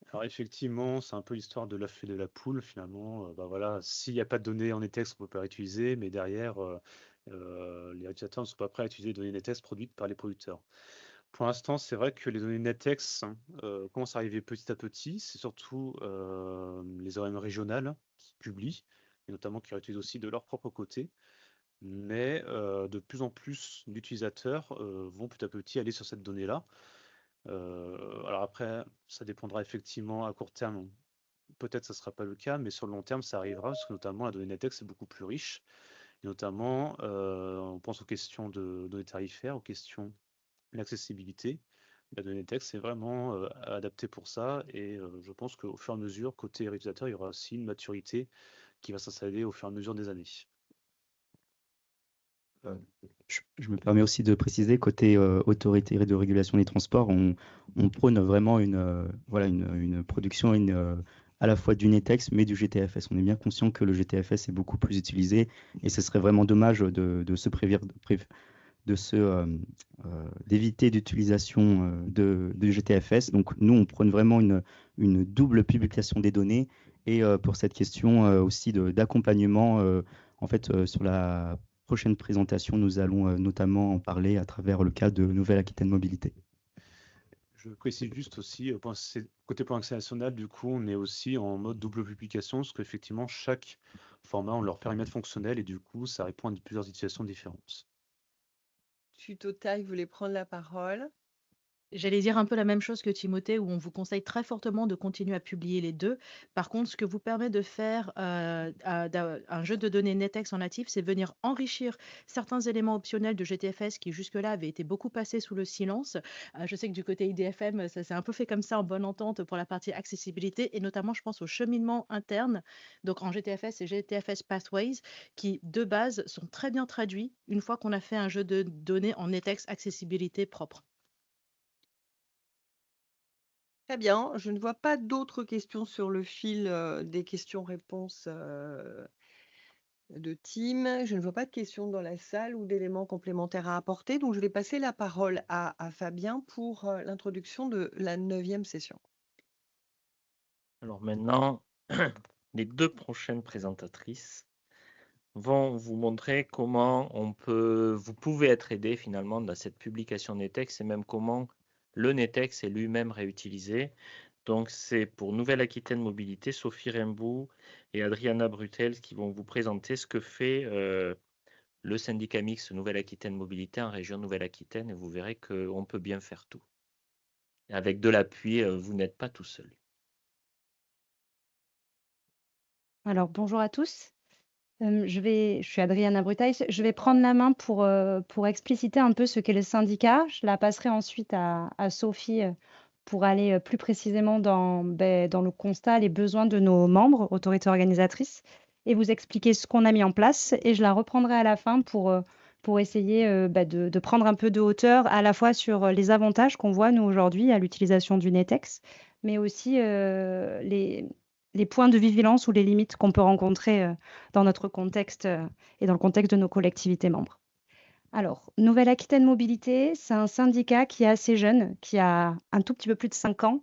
Alors effectivement, c'est un peu l'histoire de l'œuf et de la poule finalement. Voilà, s'il n'y a pas de données en NetExt, on ne peut pas réutiliser, mais derrière, les utilisateurs ne sont pas prêts à utiliser les données NetExt produites par les producteurs. Pour l'instant, c'est vrai que les données NetExt commencent à arriver petit à petit. C'est surtout les ORM régionales qui publient, et notamment qui réutilisent aussi de leur propre côté. Mais de plus en plus d'utilisateurs vont petit à petit aller sur cette donnée-là. Alors après, ça dépendra effectivement à court terme. Peut-être ça ne sera pas le cas, mais sur le long terme, ça arrivera parce que notamment la donnée NetExt est beaucoup plus riche. Et notamment, on pense aux questions de données tarifaires, aux questions d'accessibilité. La donnée NetExt est vraiment adaptée pour ça et je pense qu'au fur et à mesure, côté utilisateur, il y aura aussi une maturité qui va s'installer au fur et à mesure des années. Je me permets aussi de préciser, côté autorité de régulation des transports, on prône vraiment une production à la fois du NETEX mais du GTFS. On est bien conscient que le GTFS est beaucoup plus utilisé et ce serait vraiment dommage d'éviter d'utilisation de GTFS. Donc nous, on prône vraiment une double publication des données et pour cette question aussi d'accompagnement, en fait, sur la prochaine présentation, nous allons notamment en parler à travers le cas de Nouvelle-Aquitaine Mobilité. Je précise juste aussi, côté plan accès national, du coup, on est aussi en mode double publication, parce qu'effectivement, chaque format a leur périmètre fonctionnel, et du coup, ça répond à plusieurs situations différentes. Tutota, il voulait prendre la parole. J'allais dire un peu la même chose que Timothée, où on vous conseille très fortement de continuer à publier les deux. Par contre, ce que vous permet de faire un jeu de données NETEX en natif, c'est venir enrichir certains éléments optionnels de GTFS qui jusque-là avaient été beaucoup passés sous le silence. Je sais que du côté IDFM, ça s'est un peu fait comme ça en bonne entente pour la partie accessibilité, et notamment, je pense au cheminement interne. Donc en GTFS et GTFS Pathways, qui de base sont très bien traduits une fois qu'on a fait un jeu de données en NETEX accessibilité propre. Très bien, je ne vois pas d'autres questions sur le fil des questions-réponses de Tim. Je ne vois pas de questions dans la salle ou d'éléments complémentaires à apporter. Donc, je vais passer la parole à Fabien pour l'introduction de la 9e session. Alors maintenant, les deux prochaines présentatrices vont vous montrer comment vous pouvez être aidé finalement dans cette publication NETEX et même comment le NETEX est lui-même réutilisé. Donc c'est pour Nouvelle-Aquitaine Mobilité, Sophie Rimbaud et Adriana Brutel qui vont vous présenter ce que fait le syndicat mixte Nouvelle-Aquitaine Mobilité en région Nouvelle-Aquitaine, et vous verrez qu'on peut bien faire tout. Et avec de l'appui, vous n'êtes pas tout seul. Alors, bonjour à tous. Je suis Adriana Brutails. Je vais prendre la main pour expliciter un peu ce qu'est le syndicat. Je la passerai ensuite à Sophie pour aller plus précisément dans le constat, les besoins de nos membres, autorités organisatrices, et vous expliquer ce qu'on a mis en place. Et je la reprendrai à la fin pour essayer de prendre un peu de hauteur à la fois sur les avantages qu'on voit, nous, aujourd'hui, à l'utilisation du NETEX, mais aussi les points de vigilance ou les limites qu'on peut rencontrer dans notre contexte et dans le contexte de nos collectivités membres. Alors, Nouvelle-Aquitaine Mobilité, c'est un syndicat qui est assez jeune, qui a un tout petit peu plus de 5 ans,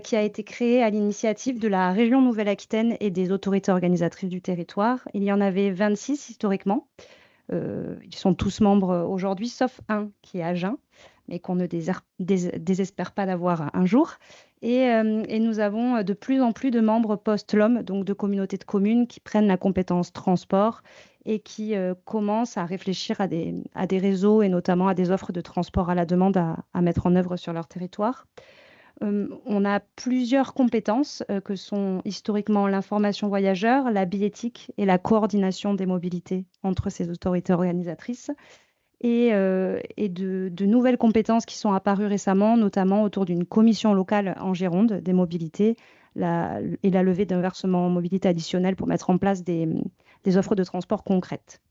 qui a été créé à l'initiative de la région Nouvelle-Aquitaine et des autorités organisatrices du territoire. Il y en avait 26 historiquement. Ils sont tous membres aujourd'hui, sauf un qui est à Agen, mais qu'on ne désespère pas d'avoir un jour. Et nous avons de plus en plus de membres post-LOM, donc de communautés de communes qui prennent la compétence transport et qui commencent à réfléchir à des réseaux et notamment à des offres de transport à la demande à mettre en œuvre sur leur territoire. On a plusieurs compétences que sont historiquement l'information voyageur, la billettique et la coordination des mobilités entre ces autorités organisatrices, et de nouvelles compétences qui sont apparues récemment, notamment autour d'une commission locale en Gironde des mobilités et la levée d'un versement en mobilité additionnel pour mettre en place des offres de transport concrètes.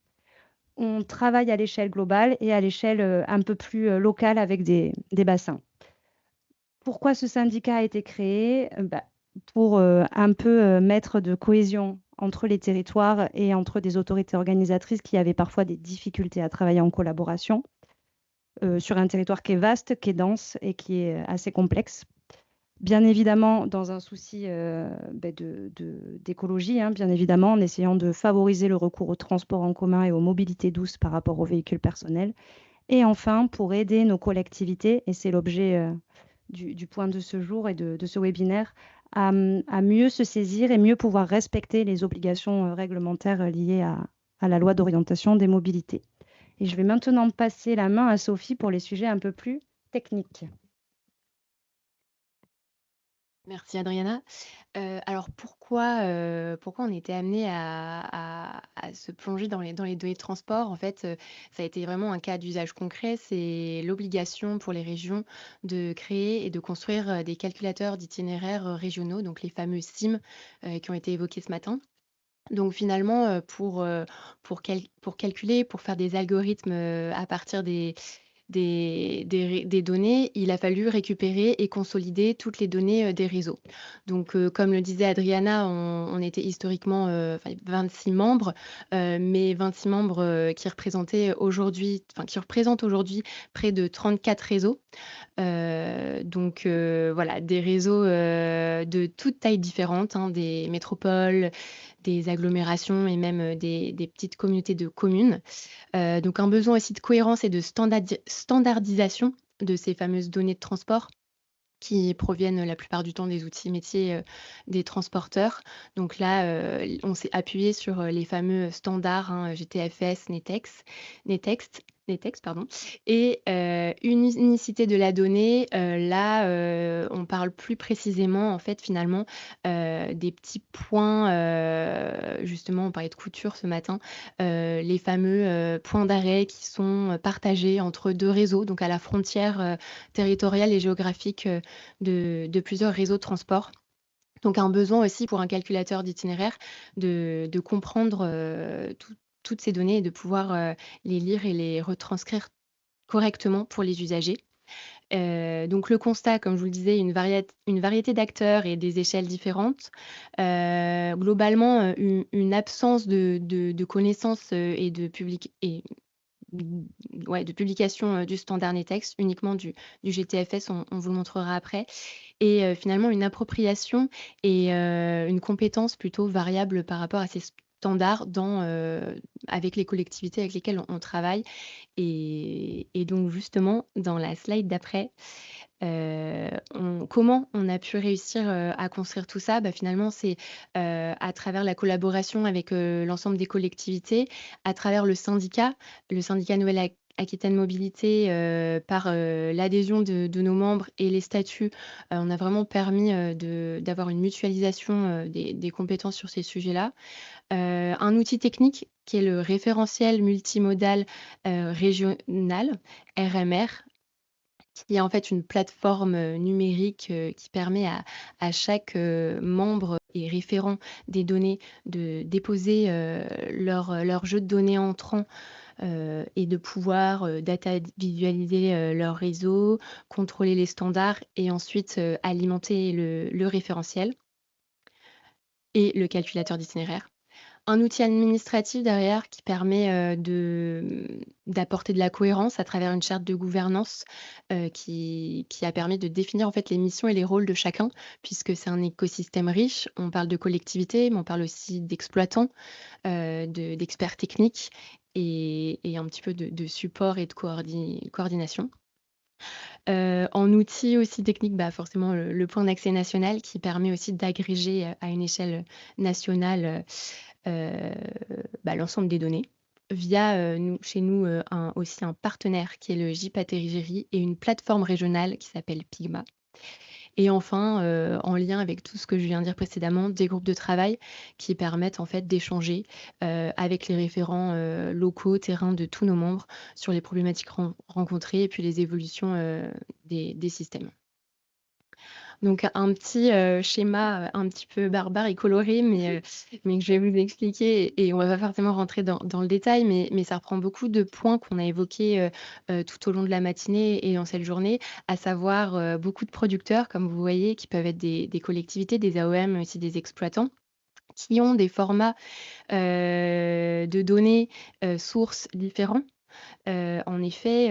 On travaille à l'échelle globale et à l'échelle un peu plus locale avec des bassins. Pourquoi ce syndicat a été créé? Pour un peu mettre de cohésion entre les territoires et entre des autorités organisatrices qui avaient parfois des difficultés à travailler en collaboration sur un territoire qui est vaste, qui est dense et qui est assez complexe. Bien évidemment, dans un souci d'écologie, bien évidemment, en essayant de favoriser le recours aux transports en commun et aux mobilités douces par rapport aux véhicules personnels. Et enfin, pour aider nos collectivités, et c'est l'objet du point de ce jour et de ce webinaire, à mieux se saisir et mieux pouvoir respecter les obligations réglementaires liées à la loi d'orientation des mobilités. Et je vais maintenant passer la main à Sophie pour les sujets un peu plus techniques. Merci Adriana. Alors pourquoi on était amené à se plonger dans les données de transport? En fait, ça a été vraiment un cas d'usage concret. C'est l'obligation pour les régions de créer et de construire des calculateurs d'itinéraires régionaux, donc les fameux SIM qui ont été évoqués ce matin. Donc finalement, pour calculer, pour faire des algorithmes à partir des données, il a fallu récupérer et consolider toutes les données des réseaux. Donc, comme le disait Adriana, on était historiquement 26 membres, mais 26 membres qui représentent aujourd'hui près de 34 réseaux. Donc voilà, des réseaux de toutes tailles différentes, hein, des métropoles, des agglomérations et même des petites communautés de communes. Donc un besoin aussi de cohérence et de standardisation de ces fameuses données de transport qui proviennent la plupart du temps des outils métiers des transporteurs. Donc là, on s'est appuyé sur les fameux standards, hein, GTFS, NETEXT, pardon. Et unicité de la donnée, là, on parle plus précisément, en fait, finalement, des petits points, justement, on parlait de couture ce matin, les fameux points d'arrêt qui sont partagés entre deux réseaux, donc à la frontière territoriale et géographique de plusieurs réseaux de transport. Donc un besoin aussi pour un calculateur d'itinéraire de comprendre toutes ces données et de pouvoir les lire et les retranscrire correctement pour les usagers. Donc le constat, comme je vous le disais, une variété d'acteurs et des échelles différentes. Globalement, une absence de connaissances et de publication du standard NETEXT, uniquement du GTFS, on vous le montrera après, et finalement une appropriation et une compétence plutôt variable par rapport à ces standards avec les collectivités avec lesquelles on travaille. Et donc justement, dans la slide d'après, comment on a pu réussir à construire tout ça? Finalement, c'est à travers la collaboration avec l'ensemble des collectivités, à travers le syndicat Nouvelle-Aquitaine Mobilité, par l'adhésion de nos membres et les statuts. On a vraiment permis d'avoir une mutualisation des compétences sur ces sujets-là. Un outil technique qui est le référentiel multimodal régional, RMR, qui est en fait une plateforme numérique qui permet à chaque membre et référent des données de déposer leur jeu de données entrant et de pouvoir data visualiser leur réseau, contrôler les standards et ensuite alimenter le référentiel et le calculateur d'itinéraire. Un outil administratif derrière qui permet d'apporter de la cohérence à travers une charte de gouvernance qui a permis de définir en fait les missions et les rôles de chacun, puisque c'est un écosystème riche. On parle de collectivités, mais on parle aussi d'exploitants, d'experts techniques et un petit peu de support et de coordination. En outil aussi technique, forcément le point d'accès national qui permet aussi d'agréger à une échelle nationale l'ensemble des données via chez nous aussi un partenaire qui est le JPATERIGERI et une plateforme régionale qui s'appelle Pigma. Et enfin, en lien avec tout ce que je viens de dire précédemment, des groupes de travail qui permettent en fait d'échanger avec les référents locaux, terrain de tous nos membres sur les problématiques rencontrées et puis les évolutions des systèmes. Donc un petit schéma un petit peu barbare et coloré, mais que je vais vous expliquer et on va pas forcément rentrer dans le détail, mais ça reprend beaucoup de points qu'on a évoqués tout au long de la matinée et dans cette journée, à savoir beaucoup de producteurs, comme vous voyez, qui peuvent être des collectivités, des AOM, mais aussi des exploitants, qui ont des formats de données sources différents. En effet,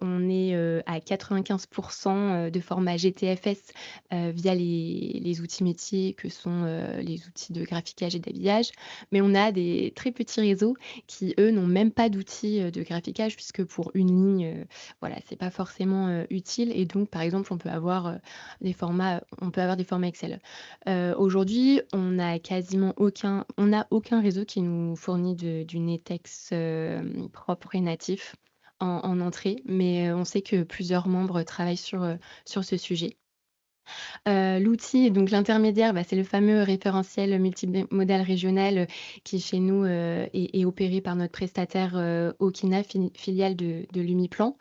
on est à 95% de format GTFS via les outils métiers que sont les outils de graphiquage et d'habillage. Mais on a des très petits réseaux qui, eux, n'ont même pas d'outils de graphiquage puisque pour une ligne, voilà, c'est pas forcément utile. Et donc, par exemple, on peut avoir des formats Excel. Aujourd'hui, on n'a aucun réseau qui nous fournit du NETEXT propre et natif en entrée, mais on sait que plusieurs membres travaillent sur ce sujet. L'outil, donc l'intermédiaire, c'est le fameux référentiel multimodal régional qui, chez nous, est opéré par notre prestataire Okina, filiale de Lumiplan,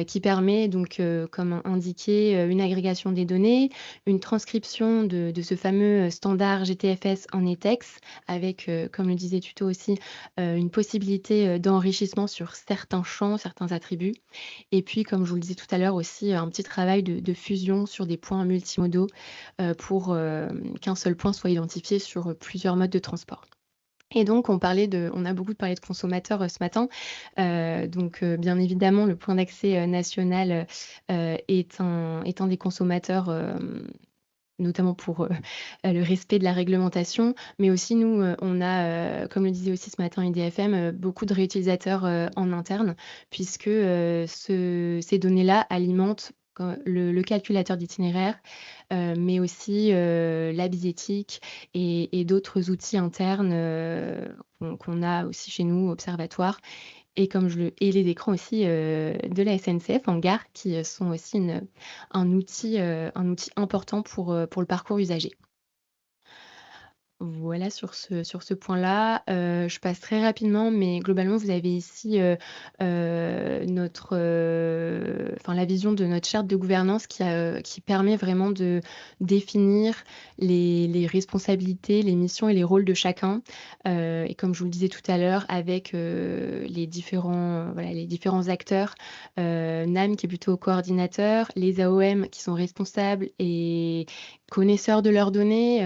qui permet donc, comme indiqué, une agrégation des données, une transcription de ce fameux standard GTFS en ETEX, avec, comme le disait Tuto aussi, une possibilité d'enrichissement sur certains champs, certains attributs. Et puis, comme je vous le disais tout à l'heure aussi, un petit travail de fusion sur des points multimodaux pour qu'un seul point soit identifié sur plusieurs modes de transport. Et donc, on a beaucoup parlé de consommateurs ce matin. Donc, bien évidemment, le point d'accès national est un des consommateurs, notamment pour le respect de la réglementation. Mais aussi, nous, on a, comme le disait aussi ce matin IDFM, beaucoup de réutilisateurs en interne, puisque ces données-là alimentent le calculateur d'itinéraire, mais aussi la bisétique et d'autres outils internes qu'on a aussi chez nous, Observatoire, et les écrans aussi de la SNCF en gare, qui sont aussi un outil important pour le parcours usager. Voilà sur ce point-là. Je passe très rapidement, mais globalement, vous avez ici la vision de notre charte de gouvernance qui permet vraiment de définir les responsabilités, les missions et les rôles de chacun. Et comme je vous le disais tout à l'heure, avec les différents acteurs, NAM qui est plutôt coordinateur, les AOM qui sont responsables et connaisseurs de leurs données,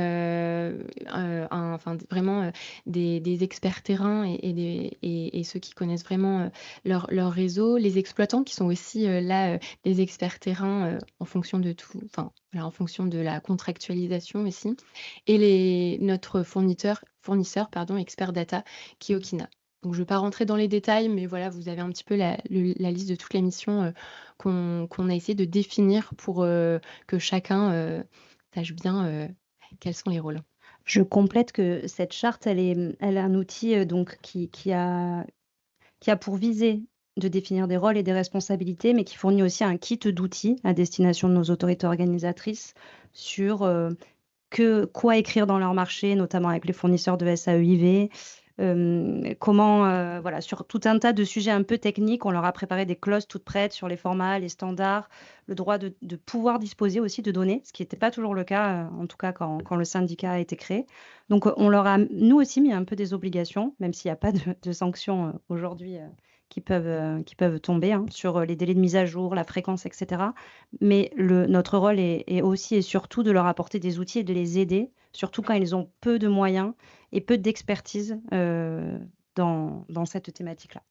vraiment des experts terrain et ceux qui connaissent vraiment leur réseau, les exploitants qui sont aussi des experts terrain en fonction de tout, en fonction de la contractualisation aussi, et notre fournisseur, expert data, qui est Okina. Donc, je ne vais pas rentrer dans les détails, mais voilà, vous avez un petit peu la liste de toutes les missions qu'on a essayé de définir pour que chacun sache bien quels sont les rôles. Je complète que cette charte, elle a un outil donc qui a pour visée de définir des rôles et des responsabilités, mais qui fournit aussi un kit d'outils à destination de nos autorités organisatrices sur quoi écrire dans leur marché, notamment avec les fournisseurs de SAEIV, sur tout un tas de sujets un peu techniques. On leur a préparé des clauses toutes prêtes sur les formats, les standards, le droit de pouvoir disposer aussi de données, ce qui n'était pas toujours le cas, en tout cas quand le syndicat a été créé. Donc, on leur a, nous aussi, mis un peu des obligations, même s'il n'y a pas de sanctions aujourd'hui qui peuvent tomber sur les délais de mise à jour, la fréquence, etc. Mais notre rôle est aussi et surtout de leur apporter des outils et de les aider, surtout quand ils ont peu de moyens et peu d'expertise dans cette thématique-là.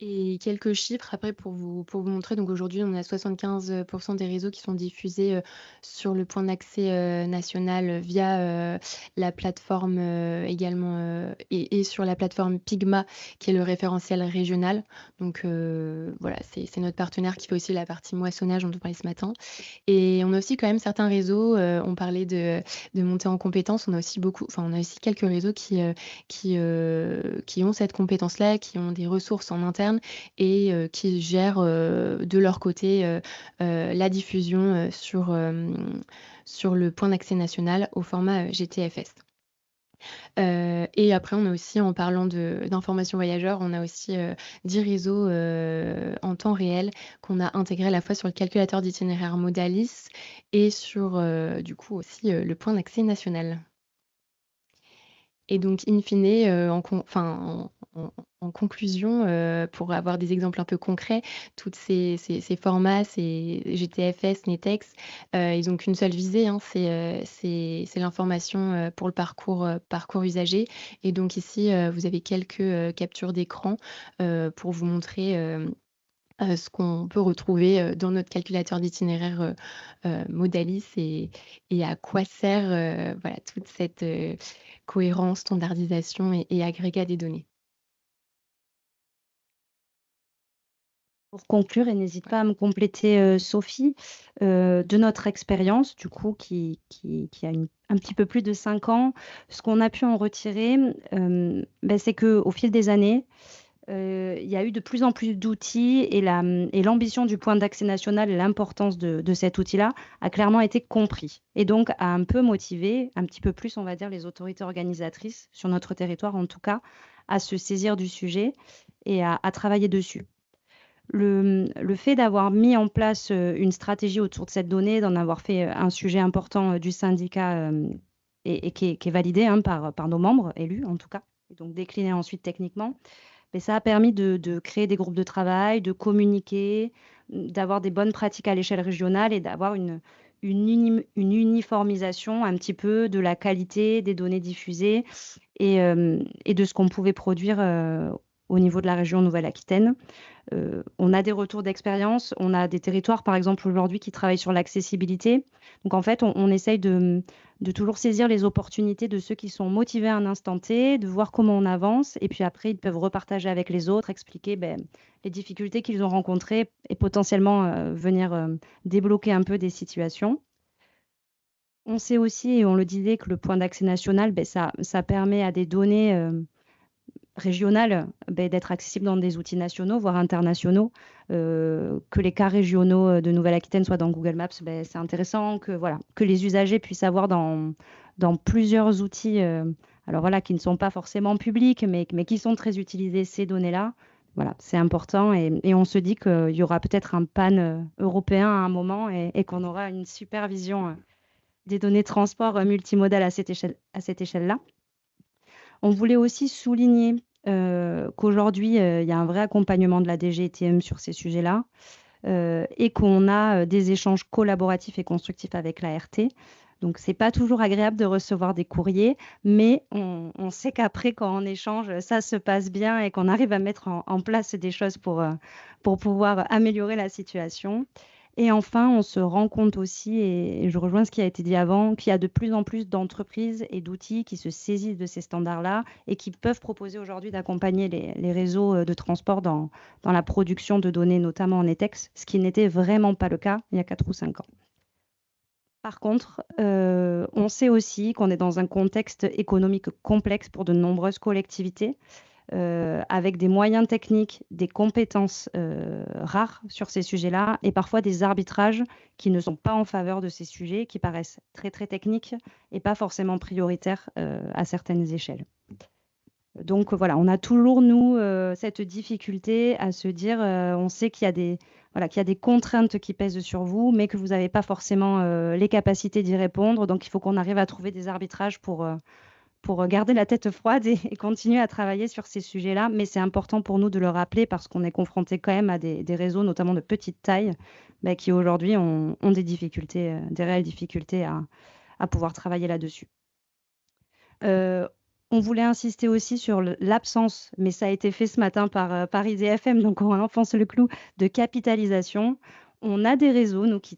Et quelques chiffres après pour vous montrer. Donc aujourd'hui, on a 75% des réseaux qui sont diffusés sur le point d'accès national via la plateforme également et sur la plateforme Pigma, qui est le référentiel régional. Donc voilà, c'est notre partenaire qui fait aussi la partie moissonnage dont on parlait ce matin. Et on a aussi quand même certains réseaux, on parlait de montée en compétences, on a aussi quelques réseaux qui ont cette compétence-là, qui ont des ressources en interne et qui gèrent de leur côté la diffusion sur le point d'accès national au format GTFS. Et après, on a aussi, en parlant d'information voyageurs, on a aussi 10 réseaux en temps réel qu'on a intégrés à la fois sur le calculateur d'itinéraire Modalis et sur, du coup, aussi le point d'accès national. Et donc, in fine, en conclusion, pour avoir des exemples un peu concrets, tous ces formats, ces GTFS, NETEX, ils n'ont qu'une seule visée, c'est l'information pour le parcours usager. Et donc ici, vous avez quelques captures d'écran pour vous montrer ce qu'on peut retrouver dans notre calculateur d'itinéraire Modalis et à quoi sert toute cette cohérence, standardisation et agrégat des données. Pour conclure, et n'hésite pas à me compléter, Sophie, de notre expérience, du coup, qui a un petit peu plus de 5 ans, ce qu'on a pu en retirer, c'est qu'au fil des années, il y a eu de plus en plus d'outils et l'ambition du point d'accès national et l'importance de cet outil-là a clairement été compris et donc a un peu motivé, un petit peu plus, on va dire, les autorités organisatrices, sur notre territoire en tout cas, à se saisir du sujet et à travailler dessus. Le fait d'avoir mis en place une stratégie autour de cette donnée, d'en avoir fait un sujet important du syndicat et qui est validé par nos membres élus en tout cas, et donc décliné ensuite techniquement, mais ça a permis de créer des groupes de travail, de communiquer, d'avoir des bonnes pratiques à l'échelle régionale et d'avoir une uniformisation un petit peu de la qualité des données diffusées et de ce qu'on pouvait produire au niveau de la région Nouvelle-Aquitaine. On a des retours d'expérience, on a des territoires par exemple aujourd'hui qui travaillent sur l'accessibilité. Donc en fait, on essaye de toujours saisir les opportunités de ceux qui sont motivés à un instant T, de voir comment on avance et puis après ils peuvent repartager avec les autres, expliquer les difficultés qu'ils ont rencontrées et potentiellement venir débloquer un peu des situations. On sait aussi, et on le disait, que le point d'accès national, ça permet à des données régionales d'être accessibles dans des outils nationaux, voire internationaux. Que les cas régionaux de Nouvelle-Aquitaine soient dans Google Maps, c'est intéressant que les usagers puissent avoir dans plusieurs outils, alors voilà, qui ne sont pas forcément publics, mais qui sont très utilisés, ces données-là. Voilà, c'est important et on se dit qu'il y aura peut-être un pan européen à un moment et qu'on aura une supervision des données de transport multimodales à cette échelle-là. On voulait aussi souligner qu'aujourd'hui, il y a un vrai accompagnement de la DGITM sur ces sujets-là et qu'on a des échanges collaboratifs et constructifs avec l'ART. Donc, ce n'est pas toujours agréable de recevoir des courriers, mais on sait qu'après, quand on échange, ça se passe bien et qu'on arrive à mettre en place des choses pour pouvoir améliorer la situation. Et enfin, on se rend compte aussi, et je rejoins ce qui a été dit avant, qu'il y a de plus en plus d'entreprises et d'outils qui se saisissent de ces standards-là et qui peuvent proposer aujourd'hui d'accompagner les réseaux de transport dans la production de données, notamment en ETEX, ce qui n'était vraiment pas le cas il y a 4 ou 5 ans. Par contre, on sait aussi qu'on est dans un contexte économique complexe pour de nombreuses collectivités, avec des moyens techniques, des compétences rares sur ces sujets-là et parfois des arbitrages qui ne sont pas en faveur de ces sujets, qui paraissent très très techniques et pas forcément prioritaires à certaines échelles. Donc voilà, on a toujours, nous, cette difficulté à se dire, on sait qu'il y a des contraintes qui pèsent sur vous, mais que vous n'avez pas forcément les capacités d'y répondre. Donc il faut qu'on arrive à trouver des arbitrages pour garder la tête froide et continuer à travailler sur ces sujets-là. Mais c'est important pour nous de le rappeler parce qu'on est confronté quand même à des réseaux, notamment de petite taille, qui aujourd'hui ont des difficultés, des réelles difficultés à pouvoir travailler là-dessus. On voulait insister aussi sur l'absence, mais ça a été fait ce matin par IDFM, donc on enfonce le clou, de capitalisation. On a des réseaux, nous, qui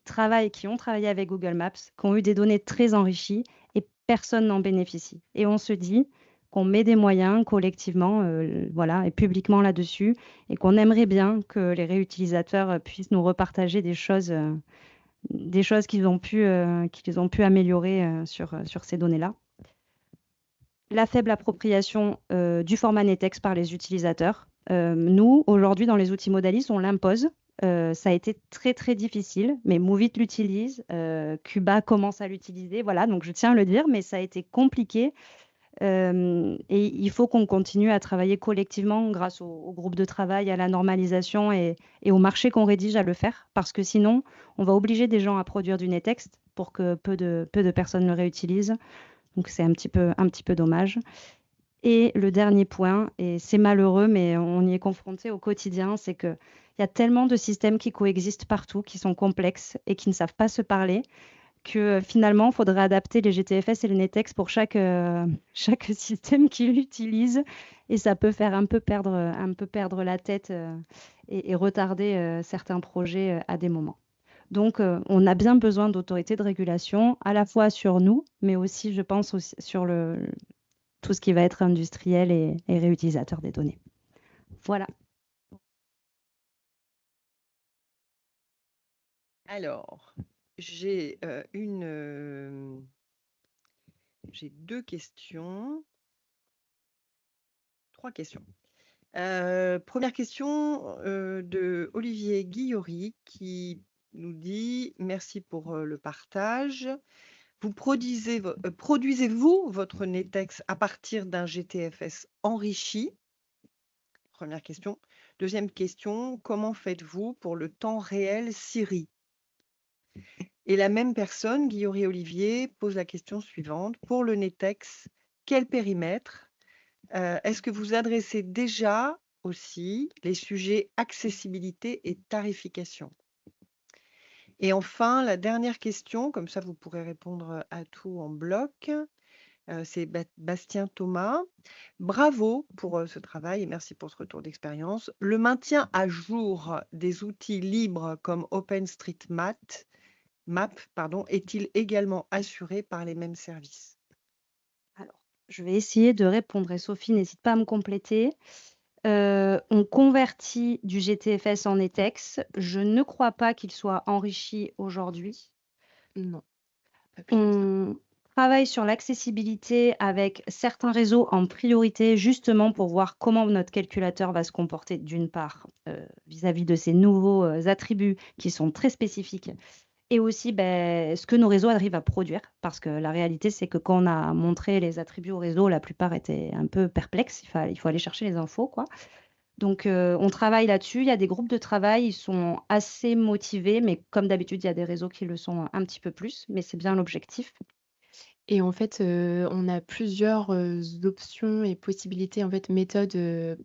ont travaillé avec Google Maps, qui ont eu des données très enrichies et personne n'en bénéficie. Et on se dit qu'on met des moyens collectivement et publiquement là-dessus et qu'on aimerait bien que les réutilisateurs puissent nous repartager des choses qu'ils ont pu améliorer sur ces données-là. La faible appropriation du format NetEx par les utilisateurs. Nous, aujourd'hui, dans les outils Modalis, on l'impose. Ça a été très, très difficile, mais Moovit l'utilise, Cuba commence à l'utiliser. Voilà, donc je tiens à le dire, mais ça a été compliqué. Et il faut qu'on continue à travailler collectivement grâce au groupe de travail, à la normalisation et au marché qu'on rédige à le faire, parce que sinon, on va obliger des gens à produire du NetEx pour que peu de personnes le réutilisent. Donc, c'est un petit peu dommage. Et le dernier point, et c'est malheureux, mais on y est confronté au quotidien, c'est qu'il y a tellement de systèmes qui coexistent partout, qui sont complexes et qui ne savent pas se parler, que finalement, il faudrait adapter les GTFS et les NetEx pour chaque système qu'ils utilisent. Et ça peut faire un peu perdre la tête et retarder certains projets à des moments. Donc, on a bien besoin d'autorités de régulation, à la fois sur nous, mais aussi, je pense, aussi sur tout ce qui va être industriel et réutilisateur des données. Voilà. Alors, j'ai 2 questions. 3 questions. Première question de Olivier Guillaury qui nous dit merci pour le partage. Produisez-vous votre NETEX à partir d'un GTFS enrichi? Première question. Deuxième question, comment faites-vous pour le temps réel Siri? Et la même personne, Guillaury Olivier, pose la question suivante. Pour le NETEX, quel périmètre? Est-ce que vous adressez déjà aussi les sujets accessibilité et tarification? Et enfin, la dernière question, comme ça vous pourrez répondre à tout en bloc, c'est Bastien Thomas. Bravo pour ce travail et merci pour ce retour d'expérience. Le maintien à jour des outils libres comme OpenStreetMap est-il également assuré par les mêmes services? Alors, je vais essayer de répondre et Sophie, n'hésite pas à me compléter. On convertit du GTFS en NETEX. Je ne crois pas qu'il soit enrichi aujourd'hui. Non, pas plus que ça. On travaille sur l'accessibilité avec certains réseaux en priorité, justement pour voir comment notre calculateur va se comporter, d'une part, vis-à-vis de ces nouveaux attributs qui sont très spécifiques, et aussi ce que nos réseaux arrivent à produire. Parce que la réalité, c'est que quand on a montré les attributs au réseau, la plupart étaient un peu perplexes. Il faut aller chercher les infos, quoi. Donc, on travaille là-dessus. Il y a des groupes de travail, ils sont assez motivés, mais comme d'habitude, il y a des réseaux qui le sont un petit peu plus, mais c'est bien l'objectif. Et en fait, on a plusieurs, options et possibilités, en fait, méthodes,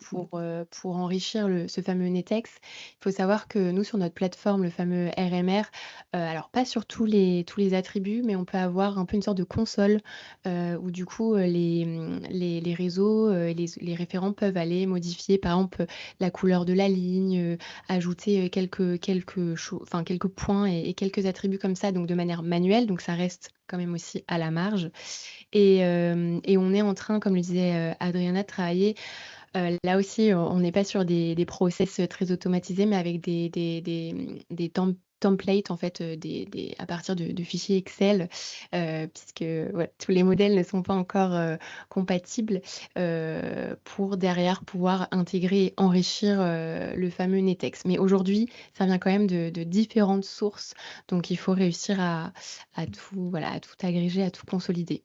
pour enrichir ce fameux NETEX. Il faut savoir que nous, sur notre plateforme, le fameux RMR, alors pas sur tous les attributs, mais on peut avoir un peu une sorte de console, où du coup, les réseaux, les référents peuvent aller modifier, par exemple, la couleur de la ligne, ajouter, quelques points et quelques attributs comme ça, donc de manière manuelle, donc ça reste quand même aussi à la marge. Et on est en train, comme le disait Adriana, de travailler. Là aussi, on n'est pas sur des process très automatisés, mais avec des templates en fait, à partir de fichiers Excel, puisque tous les modèles ne sont pas encore compatibles, pour derrière pouvoir intégrer et enrichir le fameux NETEX. Mais aujourd'hui, ça vient quand même de différentes sources, donc il faut réussir à tout agréger, à tout consolider.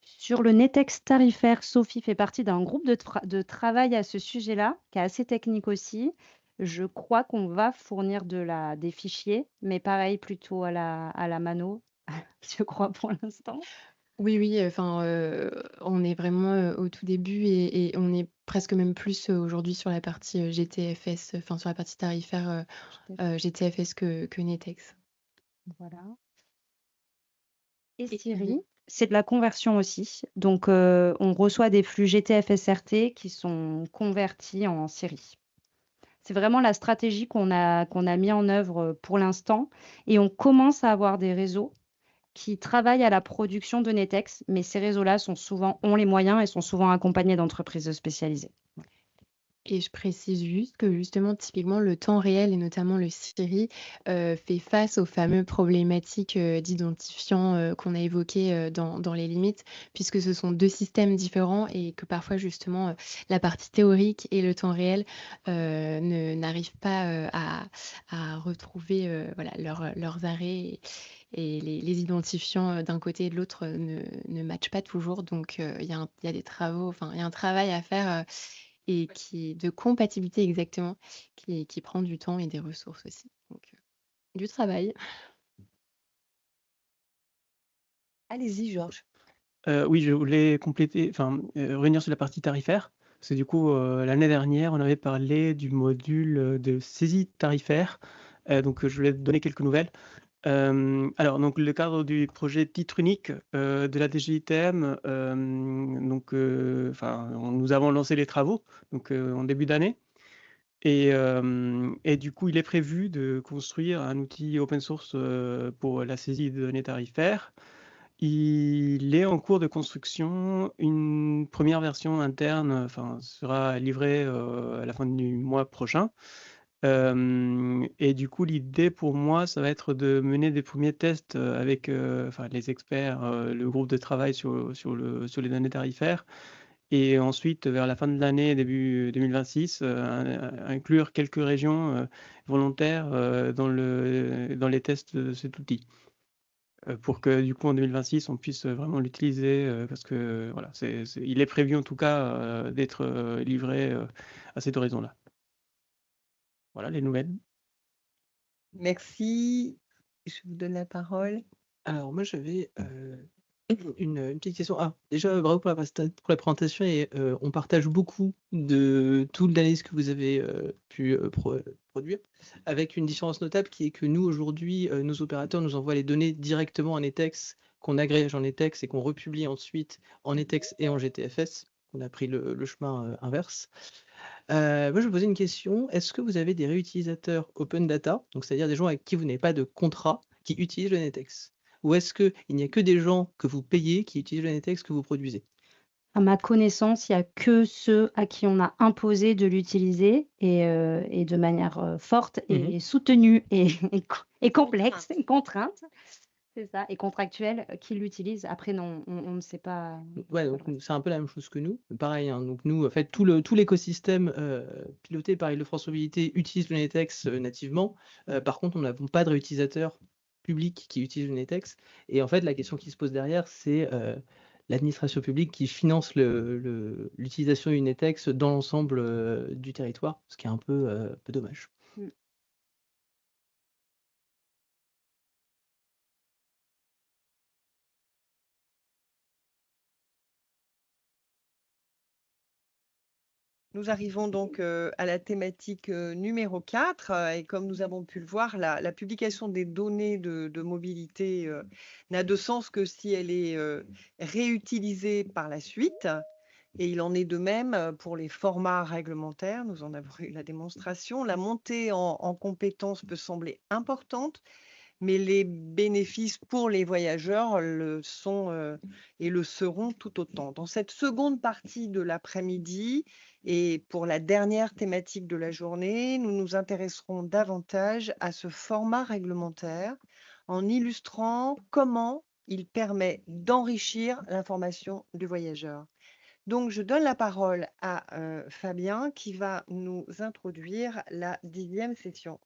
Sur le NETEX tarifaire, Sophie fait partie d'un groupe de travail à ce sujet-là, qui est assez technique aussi. Je crois qu'on va fournir des fichiers, mais pareil, plutôt à la mano, je crois pour l'instant. Oui, enfin, on est vraiment, au tout début et on est presque même plus, aujourd'hui sur la partie, GTFS, enfin sur la partie tarifaire, GTFS que NETEX. Voilà. Et Et Siri, c'est de la conversion aussi. Donc, on reçoit des flux GTFS-RT qui sont convertis en Siri. C'est vraiment la stratégie qu'on a mis en œuvre pour l'instant. Et on commence à avoir des réseaux qui travaillent à la production de NETEX, mais ces réseaux-là ont les moyens et sont souvent accompagnés d'entreprises spécialisées. Et je précise juste que justement, typiquement, le temps réel et notamment le Siri fait face aux fameuses problématiques d'identifiants qu'on a évoquées dans les limites, puisque ce sont deux systèmes différents et que parfois, justement, la partie théorique et le temps réel n'arrivent pas à retrouver leurs arrêts. Et les identifiants d'un côté et de l'autre ne matchent pas toujours. Donc, il y a des travaux, enfin, il y a un travail à faire et de compatibilité exactement, qui prend du temps et des ressources aussi. Donc, du travail. Allez-y, Georges. Oui, je voulais compléter, revenir sur la partie tarifaire. Parce que du coup, l'année dernière, on avait parlé du module de saisie tarifaire. Donc, je voulais donner quelques nouvelles. Alors, donc, le cadre du projet titre unique de la DGITM, nous avons lancé les travaux en début d'année. Et du coup, il est prévu de construire un outil open source pour la saisie de données tarifaires. Il est en cours de construction. Une première version interne sera livrée à la fin du mois prochain. Et du coup, l'idée pour moi, ça va être de mener des premiers tests avec les experts, le groupe de travail sur les données tarifaires, et ensuite, vers la fin de l'année, début 2026, inclure quelques régions volontaires dans les tests de cet outil. Pour que du coup en 2026 on puisse vraiment l'utiliser parce que voilà, il est prévu en tout cas d'être livré à cette horizon-là. Voilà les nouvelles. Merci. Je vous donne la parole. Alors moi j'avais une petite question. Ah, déjà bravo pour la présentation et on partage beaucoup de toute l'analyse que vous avez pu produire, avec une différence notable qui est que nous aujourd'hui, nos opérateurs nous envoient les données directement en ETEX, qu'on agrège en ETEX et qu'on republie ensuite en ETEX et en GTFS. On a pris le chemin inverse. Moi, je vais poser une question. Est-ce que vous avez des réutilisateurs open data, donc c'est-à-dire des gens avec qui vous n'avez pas de contrat, qui utilisent le NetEx? Ou est-ce qu'il n'y a que des gens que vous payez qui utilisent le NetEx que vous produisez? À ma connaissance, il n'y a que ceux à qui on a imposé de l'utiliser et de manière forte et soutenue et complexe, et contrainte, c'est ça, et contractuelle, qui l'utilisent. Après, non, on ne sait pas. Ouais, donc c'est un peu la même chose que nous. Pareil, hein, donc nous, en fait, tout l'écosystème piloté par Île-de-France Mobilité utilise le NetEx nativement. Par contre, nous n'avons pas de réutilisateurs publics qui utilisent le NetEx. Et en fait, la question qui se pose derrière, c'est l'administration publique qui finance l'utilisation du NetEx dans l'ensemble du territoire, ce qui est un peu dommage. Nous arrivons donc à la thématique numéro 4 et comme nous avons pu le voir, la publication des données de mobilité n'a de sens que si elle est réutilisée par la suite. Et il en est de même pour les formats réglementaires. Nous en avons eu la démonstration. La montée en compétences peut sembler importante, mais les bénéfices pour les voyageurs le sont et le seront tout autant. Dans cette seconde partie de l'après-midi et pour la dernière thématique de la journée, nous nous intéresserons davantage à ce format réglementaire en illustrant comment il permet d'enrichir l'information du voyageur. Donc, je donne la parole à Fabien qui va nous introduire la 10e session.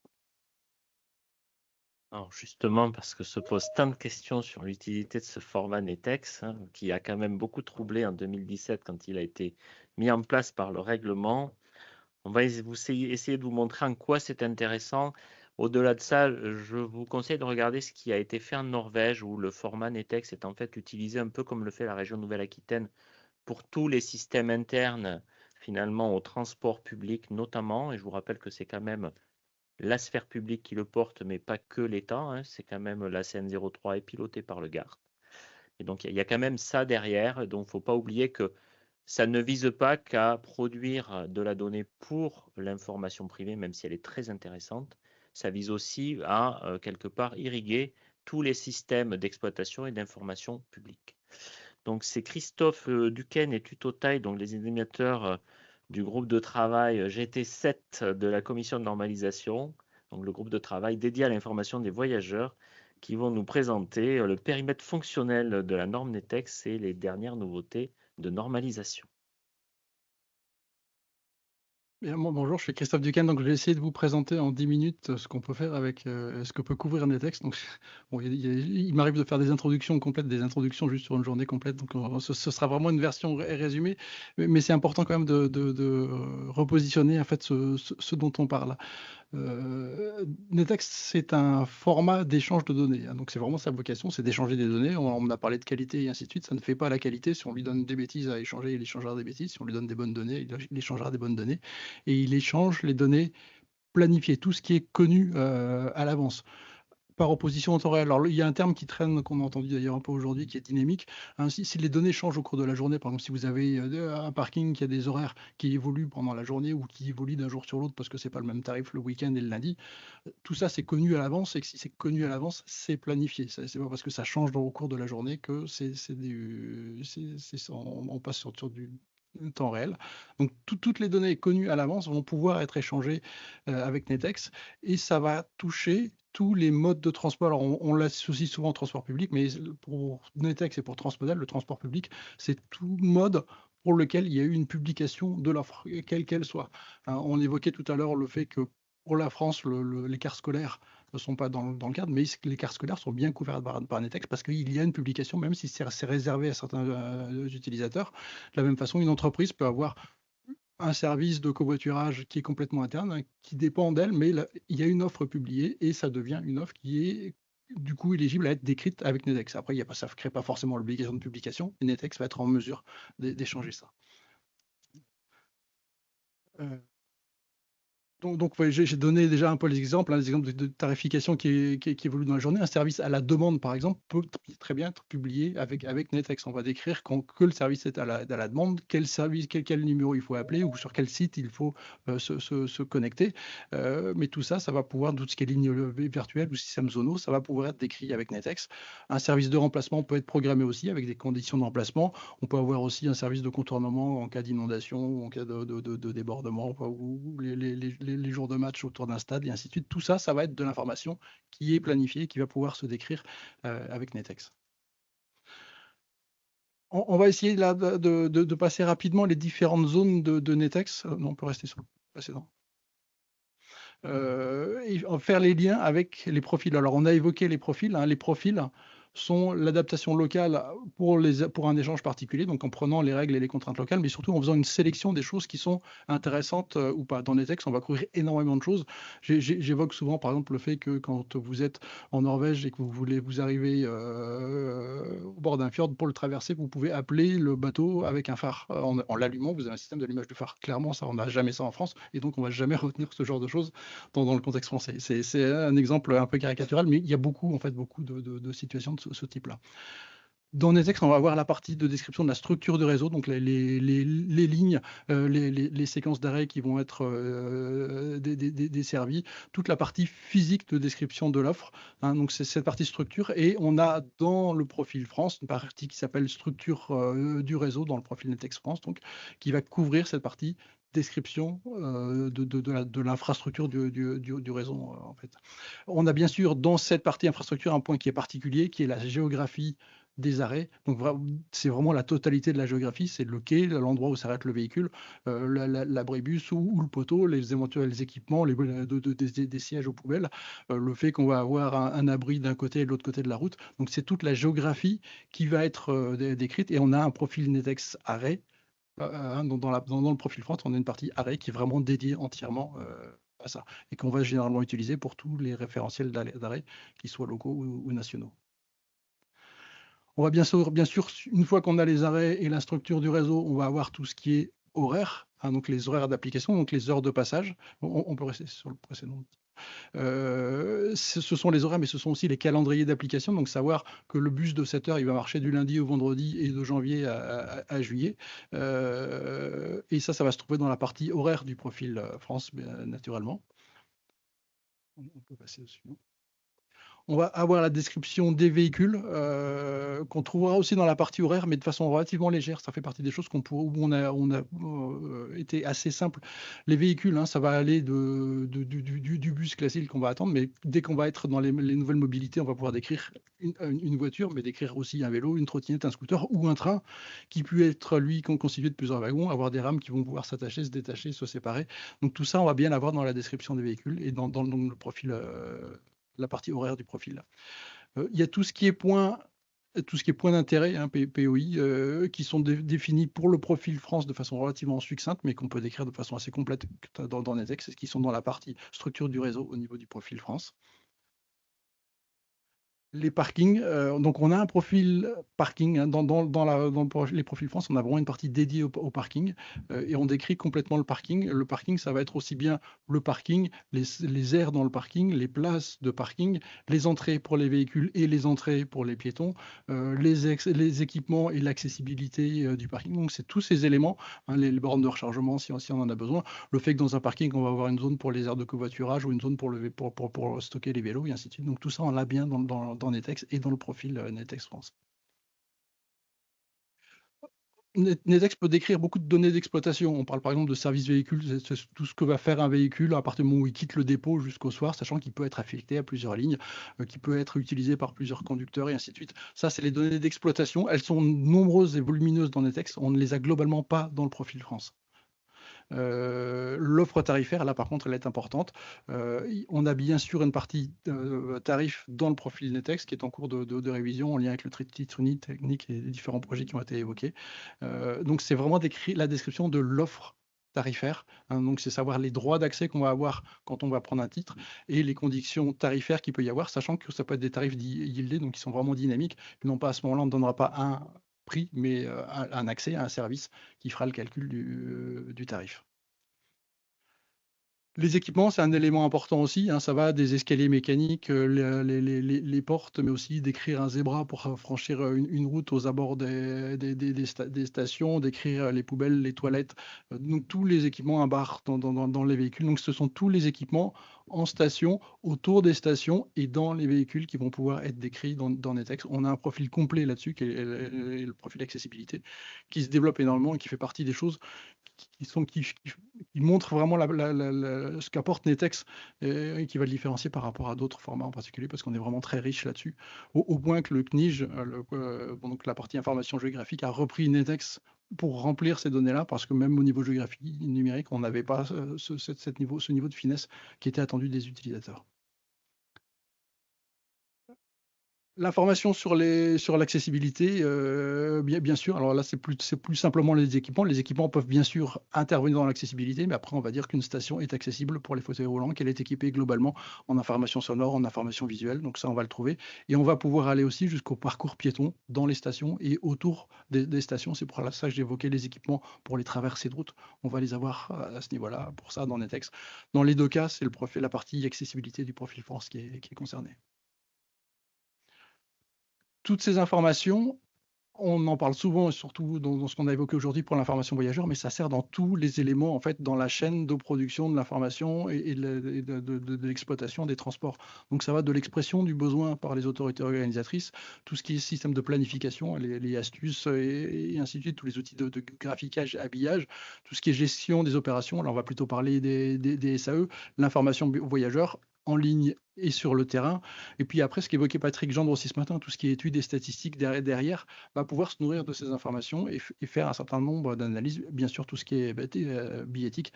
Alors justement, parce que se posent tant de questions sur l'utilité de ce format NetEx, qui a quand même beaucoup troublé en 2017 quand il a été mis en place par le règlement, on va essayer de vous montrer en quoi c'est intéressant. Au-delà de ça, je vous conseille de regarder ce qui a été fait en Norvège, où le format NetEx est en fait utilisé un peu comme le fait la région Nouvelle-Aquitaine pour tous les systèmes internes, finalement, au transport public notamment. Et je vous rappelle que c'est quand même la sphère publique qui le porte, mais pas que l'État. C'est quand même la CN03 est pilotée par le GART. Et donc, il y a quand même ça derrière. Donc, il ne faut pas oublier que ça ne vise pas qu'à produire de la donnée pour l'information privée, même si elle est très intéressante. Ça vise aussi à, quelque part, irriguer tous les systèmes d'exploitation et d'information publique. Donc, c'est Christophe Duquesne et Tutotaille, donc les animateurs du groupe de travail GT7 de la commission de normalisation, donc le groupe de travail dédié à l'information des voyageurs, qui vont nous présenter le périmètre fonctionnel de la norme NetEx et les dernières nouveautés de normalisation. Bien, bonjour, je suis Christophe Duquesne, donc je vais essayer de vous présenter en 10 minutes ce qu'on peut faire avec ce que peut couvrir NetEx. Donc, bon, il m'arrive de faire des introductions complètes, des introductions juste sur une journée complète, donc ce sera vraiment une version résumée, mais c'est important quand même de repositionner en fait ce dont on parle. NetEx, c'est un format d'échange de données. Donc, c'est vraiment sa vocation, c'est d'échanger des données. On a parlé de qualité et ainsi de suite. Ça ne fait pas la qualité. Si on lui donne des bêtises à échanger, il échangera des bêtises. Si on lui donne des bonnes données, il échangera des bonnes données. Et il échange les données planifiées, tout ce qui est connu à l'avance. Par opposition au temps réel. Alors, il y a un terme qui traîne, qu'on a entendu d'ailleurs un peu aujourd'hui, qui est dynamique. Si les données changent au cours de la journée, par exemple, si vous avez un parking qui a des horaires qui évoluent pendant la journée ou qui évoluent d'un jour sur l'autre parce que c'est pas le même tarif le week-end et le lundi, tout ça c'est connu à l'avance et que si c'est connu à l'avance, c'est planifié. C'est pas parce que ça change au cours de la journée que on passe sur du temps réel. Donc toutes les données connues à l'avance vont pouvoir être échangées avec NetEx et ça va toucher tous les modes de transport. Alors on l'associe souvent au transport public, mais pour NetEx et pour Transmodal, le transport public, c'est tout mode pour lequel il y a eu une publication de l'offre, quelle qu'elle soit. Hein, on évoquait tout à l'heure le fait que pour la France, les cartes scolaires ne sont pas dans le cadre, mais les cartes scolaires sont bien couvertes par Netex parce qu'il y a une publication, même si c'est réservé à certains utilisateurs. De la même façon, une entreprise peut avoir un service de covoiturage qui est complètement interne, hein, qui dépend d'elle, mais il y a une offre publiée et ça devient une offre qui est du coup éligible à être décrite avec Netex. Après, ça ne crée pas forcément l'obligation de publication, et Netex va être en mesure d'échanger ça. Euh, Donc ouais, j'ai donné déjà un peu les exemples, hein, les exemples de tarification qui évoluent dans la journée. Un service à la demande, par exemple, peut très bien être publié avec Netex. On va décrire que le service est à la demande, quel service, quel numéro il faut appeler ou sur quel site il faut se connecter. Mais tout ça, ça va pouvoir, tout ce qui est ligne virtuelle ou système Zono, ça va pouvoir être décrit avec Netex. Un service de remplacement peut être programmé aussi avec des conditions de remplacement. On peut avoir aussi un service de contournement en cas d'inondation ou en cas de débordement ou les jours de match autour d'un stade et ainsi de suite. Tout ça, ça va être de l'information qui est planifiée, qui va pouvoir se décrire avec Netex. On va essayer là de passer rapidement les différentes zones de Netex. Non, on peut rester sur le précédent. Et faire les liens avec les profils. Alors, on a évoqué les profils. Hein. Les profils sont l'adaptation locale pour un échange particulier, donc en prenant les règles et les contraintes locales, mais surtout en faisant une sélection des choses qui sont intéressantes ou pas. Dans Netex, on va couvrir énormément de choses. J'évoque souvent, par exemple, le fait que quand vous êtes en Norvège et que vous arrivez au bord d'un fjord, pour le traverser, vous pouvez appeler le bateau avec un phare. En l'allumant, vous avez un système de l'image du phare. Clairement, ça, on n'a jamais ça en France, et donc on ne va jamais retenir ce genre de choses dans le contexte français. C'est un exemple un peu caricatural, mais il y a beaucoup de situations de ce type-là. Dans Netex, on va avoir la partie de description de la structure de réseau, donc les lignes, les séquences d'arrêt qui vont être desservies, toute la partie physique de description de l'offre. Hein, donc c'est cette partie structure, et on a dans le profil France une partie qui s'appelle structure du réseau dans le profil Netex France, donc qui va couvrir cette partie description de l'infrastructure du réseau en fait. On a bien sûr dans cette partie infrastructure un point qui est particulier, qui est la géographie des arrêts. Donc c'est vraiment la totalité de la géographie, c'est le quai, l'endroit où s'arrête le véhicule, l'abribus ou le poteau, les éventuels équipements, des sièges aux poubelles, le fait qu'on va avoir un abri d'un côté et de l'autre côté de la route. Donc c'est toute la géographie qui va être décrite, et on a un profil Netex arrêt. Dans le profil France, on a une partie arrêt qui est vraiment dédiée entièrement à ça, et qu'on va généralement utiliser pour tous les référentiels d'arrêt, qu'ils soient locaux ou nationaux. On va bien sûr, une fois qu'on a les arrêts et la structure du réseau, on va avoir tout ce qui est horaire, hein, donc les horaires d'application, donc les heures de passage. On peut rester sur le précédent. Ce sont les horaires, mais ce sont aussi les calendriers d'application, donc savoir que le bus de 7 heures, il va marcher du lundi au vendredi et de janvier à juillet. Et ça va se trouver dans la partie horaire du profil France, naturellement. On peut passer au suivant. On va avoir la description des véhicules qu'on trouvera aussi dans la partie horaire, mais de façon relativement légère. Ça fait partie des choses où on a été assez simple. Les véhicules, hein, ça va aller du bus classique qu'on va attendre, mais dès qu'on va être dans les nouvelles mobilités, on va pouvoir décrire une voiture, mais décrire aussi un vélo, une trottinette, un scooter ou un train qui peut être, lui, constitué de plusieurs wagons, avoir des rames qui vont pouvoir s'attacher, se détacher, se séparer. Donc tout ça, on va bien l'avoir dans la description des véhicules et dans le profil la partie horaire du profil. Il y a tout ce qui est points d'intérêt, hein, POI, qui sont définis pour le profil France de façon relativement succincte, mais qu'on peut décrire de façon assez complète dans Netex, qui sont dans la partie structure du réseau au niveau du profil France. Les parkings, donc on a un profil parking, hein, dans les profils France, on a vraiment une partie dédiée au parking, et on décrit complètement le parking. Le parking, ça va être aussi bien le parking, les aires dans le parking, les places de parking, les entrées pour les véhicules et les entrées pour les piétons, les équipements et l'accessibilité du parking. Donc c'est tous ces éléments, hein, les bornes de rechargement si on en a besoin, le fait que dans un parking, on va avoir une zone pour les aires de covoiturage ou une zone pour stocker les vélos et ainsi de suite. Donc tout ça, on l'a bien dans Netex et dans le profil Netex France. Netex peut décrire beaucoup de données d'exploitation. On parle par exemple de service véhicule, c'est tout ce que va faire un véhicule à partir du moment où il quitte le dépôt jusqu'au soir, sachant qu'il peut être affecté à plusieurs lignes, qu'il peut être utilisé par plusieurs conducteurs et ainsi de suite. Ça, c'est les données d'exploitation. Elles sont nombreuses et volumineuses dans Netex. On ne les a globalement pas dans le profil France. L'offre tarifaire, là par contre, elle est importante. On a bien sûr une partie tarif dans le profil Netex qui est en cours de révision en lien avec le titre unique technique et les différents projets qui ont été évoqués. Donc c'est vraiment la description de l'offre tarifaire, hein, donc c'est savoir les droits d'accès qu'on va avoir quand on va prendre un titre et les conditions tarifaires qu'il peut y avoir, sachant que ça peut être des tarifs yieldés, donc qui sont vraiment dynamiques. Non pas à ce moment-là, on ne donnera pas un prix, mais un accès à un service qui fera le calcul du tarif. Les équipements, c'est un élément important aussi, hein, ça va des escaliers mécaniques, les portes, mais aussi décrire un zébra pour franchir une route aux abords des stations, décrire les poubelles, les toilettes, donc tous les équipements à barre dans les véhicules. Donc ce sont tous les équipements en station, autour des stations et dans les véhicules qui vont pouvoir être décrits dans Netex. On a un profil complet là-dessus, qui est le profil accessibilité, qui se développe énormément et qui fait partie des choses qui montrent vraiment ce qu'apporte Netex et qui va le différencier par rapport à d'autres formats en particulier, parce qu'on est vraiment très riche là-dessus, au point que le CNIJ, donc la partie information géographique, a repris Netex pour remplir ces données-là, parce que même au niveau géographie numérique, on n'avait pas ce niveau de finesse qui était attendu des utilisateurs. L'information sur l'accessibilité, bien sûr. Alors là, c'est plus simplement les équipements. Les équipements peuvent bien sûr intervenir dans l'accessibilité, mais après, on va dire qu'une station est accessible pour les fauteuils roulants, qu'elle est équipée globalement en information sonore, en information visuelle. Donc ça, on va le trouver. Et on va pouvoir aller aussi jusqu'au parcours piéton dans les stations et autour des stations. C'est pour ça que j'évoquais les équipements pour les traversées de route. On va les avoir à ce niveau-là, pour ça, dans Netex. Dans les deux cas, c'est la partie accessibilité du profil France qui est concernée. Toutes ces informations, on en parle souvent, surtout dans ce qu'on a évoqué aujourd'hui pour l'information voyageur, mais ça sert dans tous les éléments, en fait, dans la chaîne de production de l'information et de l'exploitation des transports. Donc ça va de l'expression du besoin par les autorités organisatrices, tout ce qui est système de planification, les astuces et ainsi de suite, tous les outils de graphiquage, habillage, tout ce qui est gestion des opérations. Là, on va plutôt parler des SAE, l'information voyageur, en ligne et sur le terrain. Et puis après, ce qu'évoquait Patrick Gendre aussi ce matin, tout ce qui est études et statistiques derrière, va pouvoir se nourrir de ces informations et faire un certain nombre d'analyses. Bien sûr, tout ce qui est billettique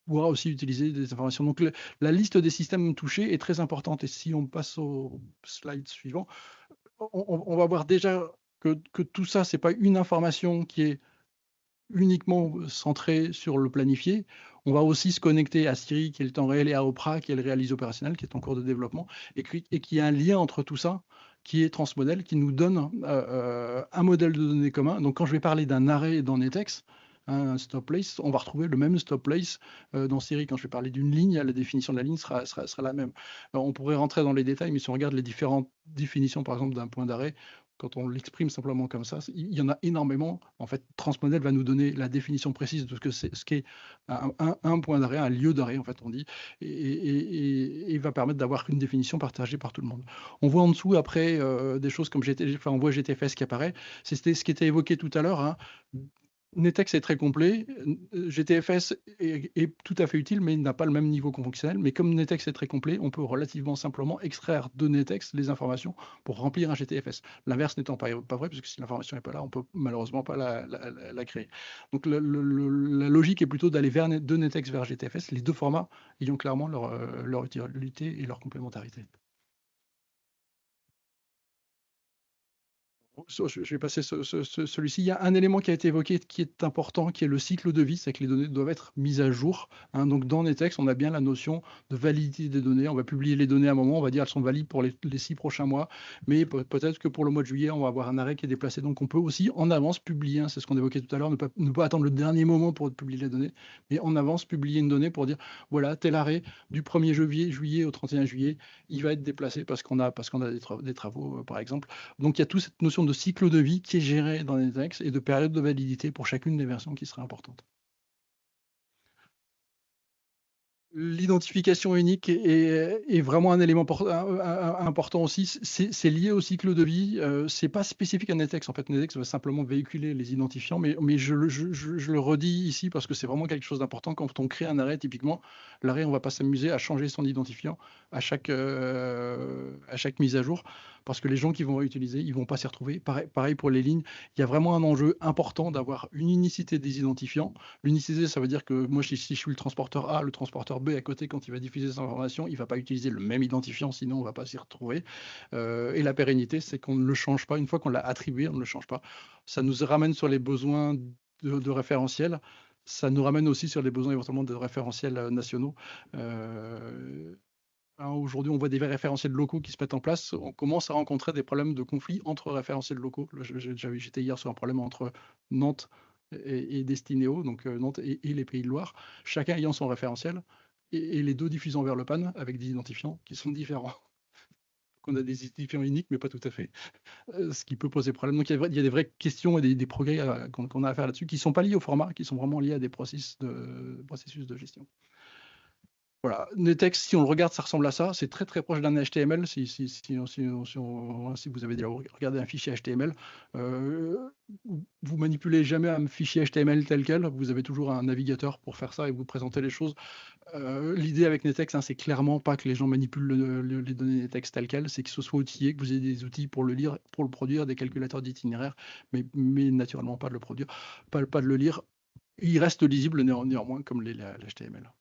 pourra aussi utiliser des informations. Donc la liste des systèmes touchés est très importante. Et si on passe au slide suivant, on va voir déjà que tout ça, c'est pas une information qui est uniquement centré sur le planifié. On va aussi se connecter à Siri, qui est le temps réel, et à Opera, qui est le réalise opérationnel, qui est en cours de développement, et qui a un lien entre tout ça, qui est Transmodel, qui nous donne un modèle de données commun. Donc quand je vais parler d'un arrêt dans Netex, un stop place, on va retrouver le même stop place dans Siri. Quand je vais parler d'une ligne, la définition de la ligne sera la même. Alors, on pourrait rentrer dans les détails, mais si on regarde les différentes définitions, par exemple, d'un point d'arrêt, quand on l'exprime simplement comme ça, il y en a énormément. En fait, Transmodel va nous donner la définition précise de ce qu'est un point d'arrêt, un lieu d'arrêt, en fait, on dit, et va permettre d'avoir une définition partagée par tout le monde. On voit en dessous, après, des choses comme on voit GTFS qui apparaît. C'était ce qui était évoqué tout à l'heure, hein. Netex est très complet, GTFS est tout à fait utile, mais il n'a pas le même niveau fonctionnel. Mais comme Netex est très complet, on peut relativement simplement extraire de Netex les informations pour remplir un GTFS. L'inverse n'étant pas vrai, parce que si l'information n'est pas là, on ne peut malheureusement pas la créer. Donc la logique est plutôt d'aller de Netex vers GTFS, les deux formats ayant clairement leur utilité et leur complémentarité. Je vais passer celui-ci. Il y a un élément qui a été évoqué qui est important, qui est le cycle de vie, c'est que les données doivent être mises à jour, hein. Donc dans Netex, on a bien la notion de validité des données. On va publier les données à un moment, on va dire elles sont valides pour les 6 prochains mois, mais peut-être que pour le mois de juillet, on va avoir un arrêt qui est déplacé. Donc on peut aussi en avance publier, hein, c'est ce qu'on évoquait tout à l'heure, ne pas attendre le dernier moment pour publier les données, mais en avance publier une donnée pour dire voilà, tel arrêt du 1er juillet au 31 juillet, il va être déplacé parce qu'on a des travaux, par exemple. Donc il y a toute cette notion de cycle de vie qui est géré dans Netex et de période de validité pour chacune des versions qui sera importante. L'identification unique est vraiment un élément important aussi. C'est lié au cycle de vie. C'est pas spécifique à Netex. En fait, Netex va simplement véhiculer les identifiants, mais je le redis ici parce que c'est vraiment quelque chose d'important. Quand on crée un arrêt, typiquement, l'arrêt, on va pas s'amuser à changer son identifiant à chaque mise à jour, parce que les gens qui vont utiliser, ils vont pas s'y retrouver. Pareil pour les lignes. Il y a vraiment un enjeu important d'avoir une unicité des identifiants. L'unicité, ça veut dire que moi, si je suis le transporteur A, le transporteur B à côté, quand il va diffuser cette information, il ne va pas utiliser le même identifiant, sinon on ne va pas s'y retrouver. Et la pérennité, c'est qu'on ne le change pas. Une fois qu'on l'a attribué, on ne le change pas. Ça nous ramène sur les besoins de référentiels. Ça nous ramène aussi sur les besoins éventuellement de référentiels nationaux. Aujourd'hui, on voit des référentiels locaux qui se mettent en place. On commence à rencontrer des problèmes de conflit entre référentiels locaux. J'étais hier sur un problème entre Nantes et Destinéo, donc Nantes et les Pays de Loire, chacun ayant son référentiel, et les deux diffusant vers le PAN avec des identifiants qui sont différents. Donc on a des identifiants uniques, mais pas tout à fait. Ce qui peut poser problème. Donc il y a des vraies questions et des progrès qu'on a à faire là-dessus, qui ne sont pas liés au format, qui sont vraiment liés à des processus de gestion. Voilà, Netex, si on le regarde, ça ressemble à ça. C'est très très proche d'un HTML. Si vous avez déjà regardé un fichier HTML, vous manipulez jamais un fichier HTML tel quel. Vous avez toujours un navigateur pour faire ça et vous présenter les choses. L'idée avec Netex, c'est clairement pas que les gens manipulent les données Netex telles quelles, c'est que ce soit outillé, que vous ayez des outils pour le lire, pour le produire, des calculateurs d'itinéraire, mais naturellement pas de le produire, pas de le lire. Il reste lisible néanmoins comme l'HTML.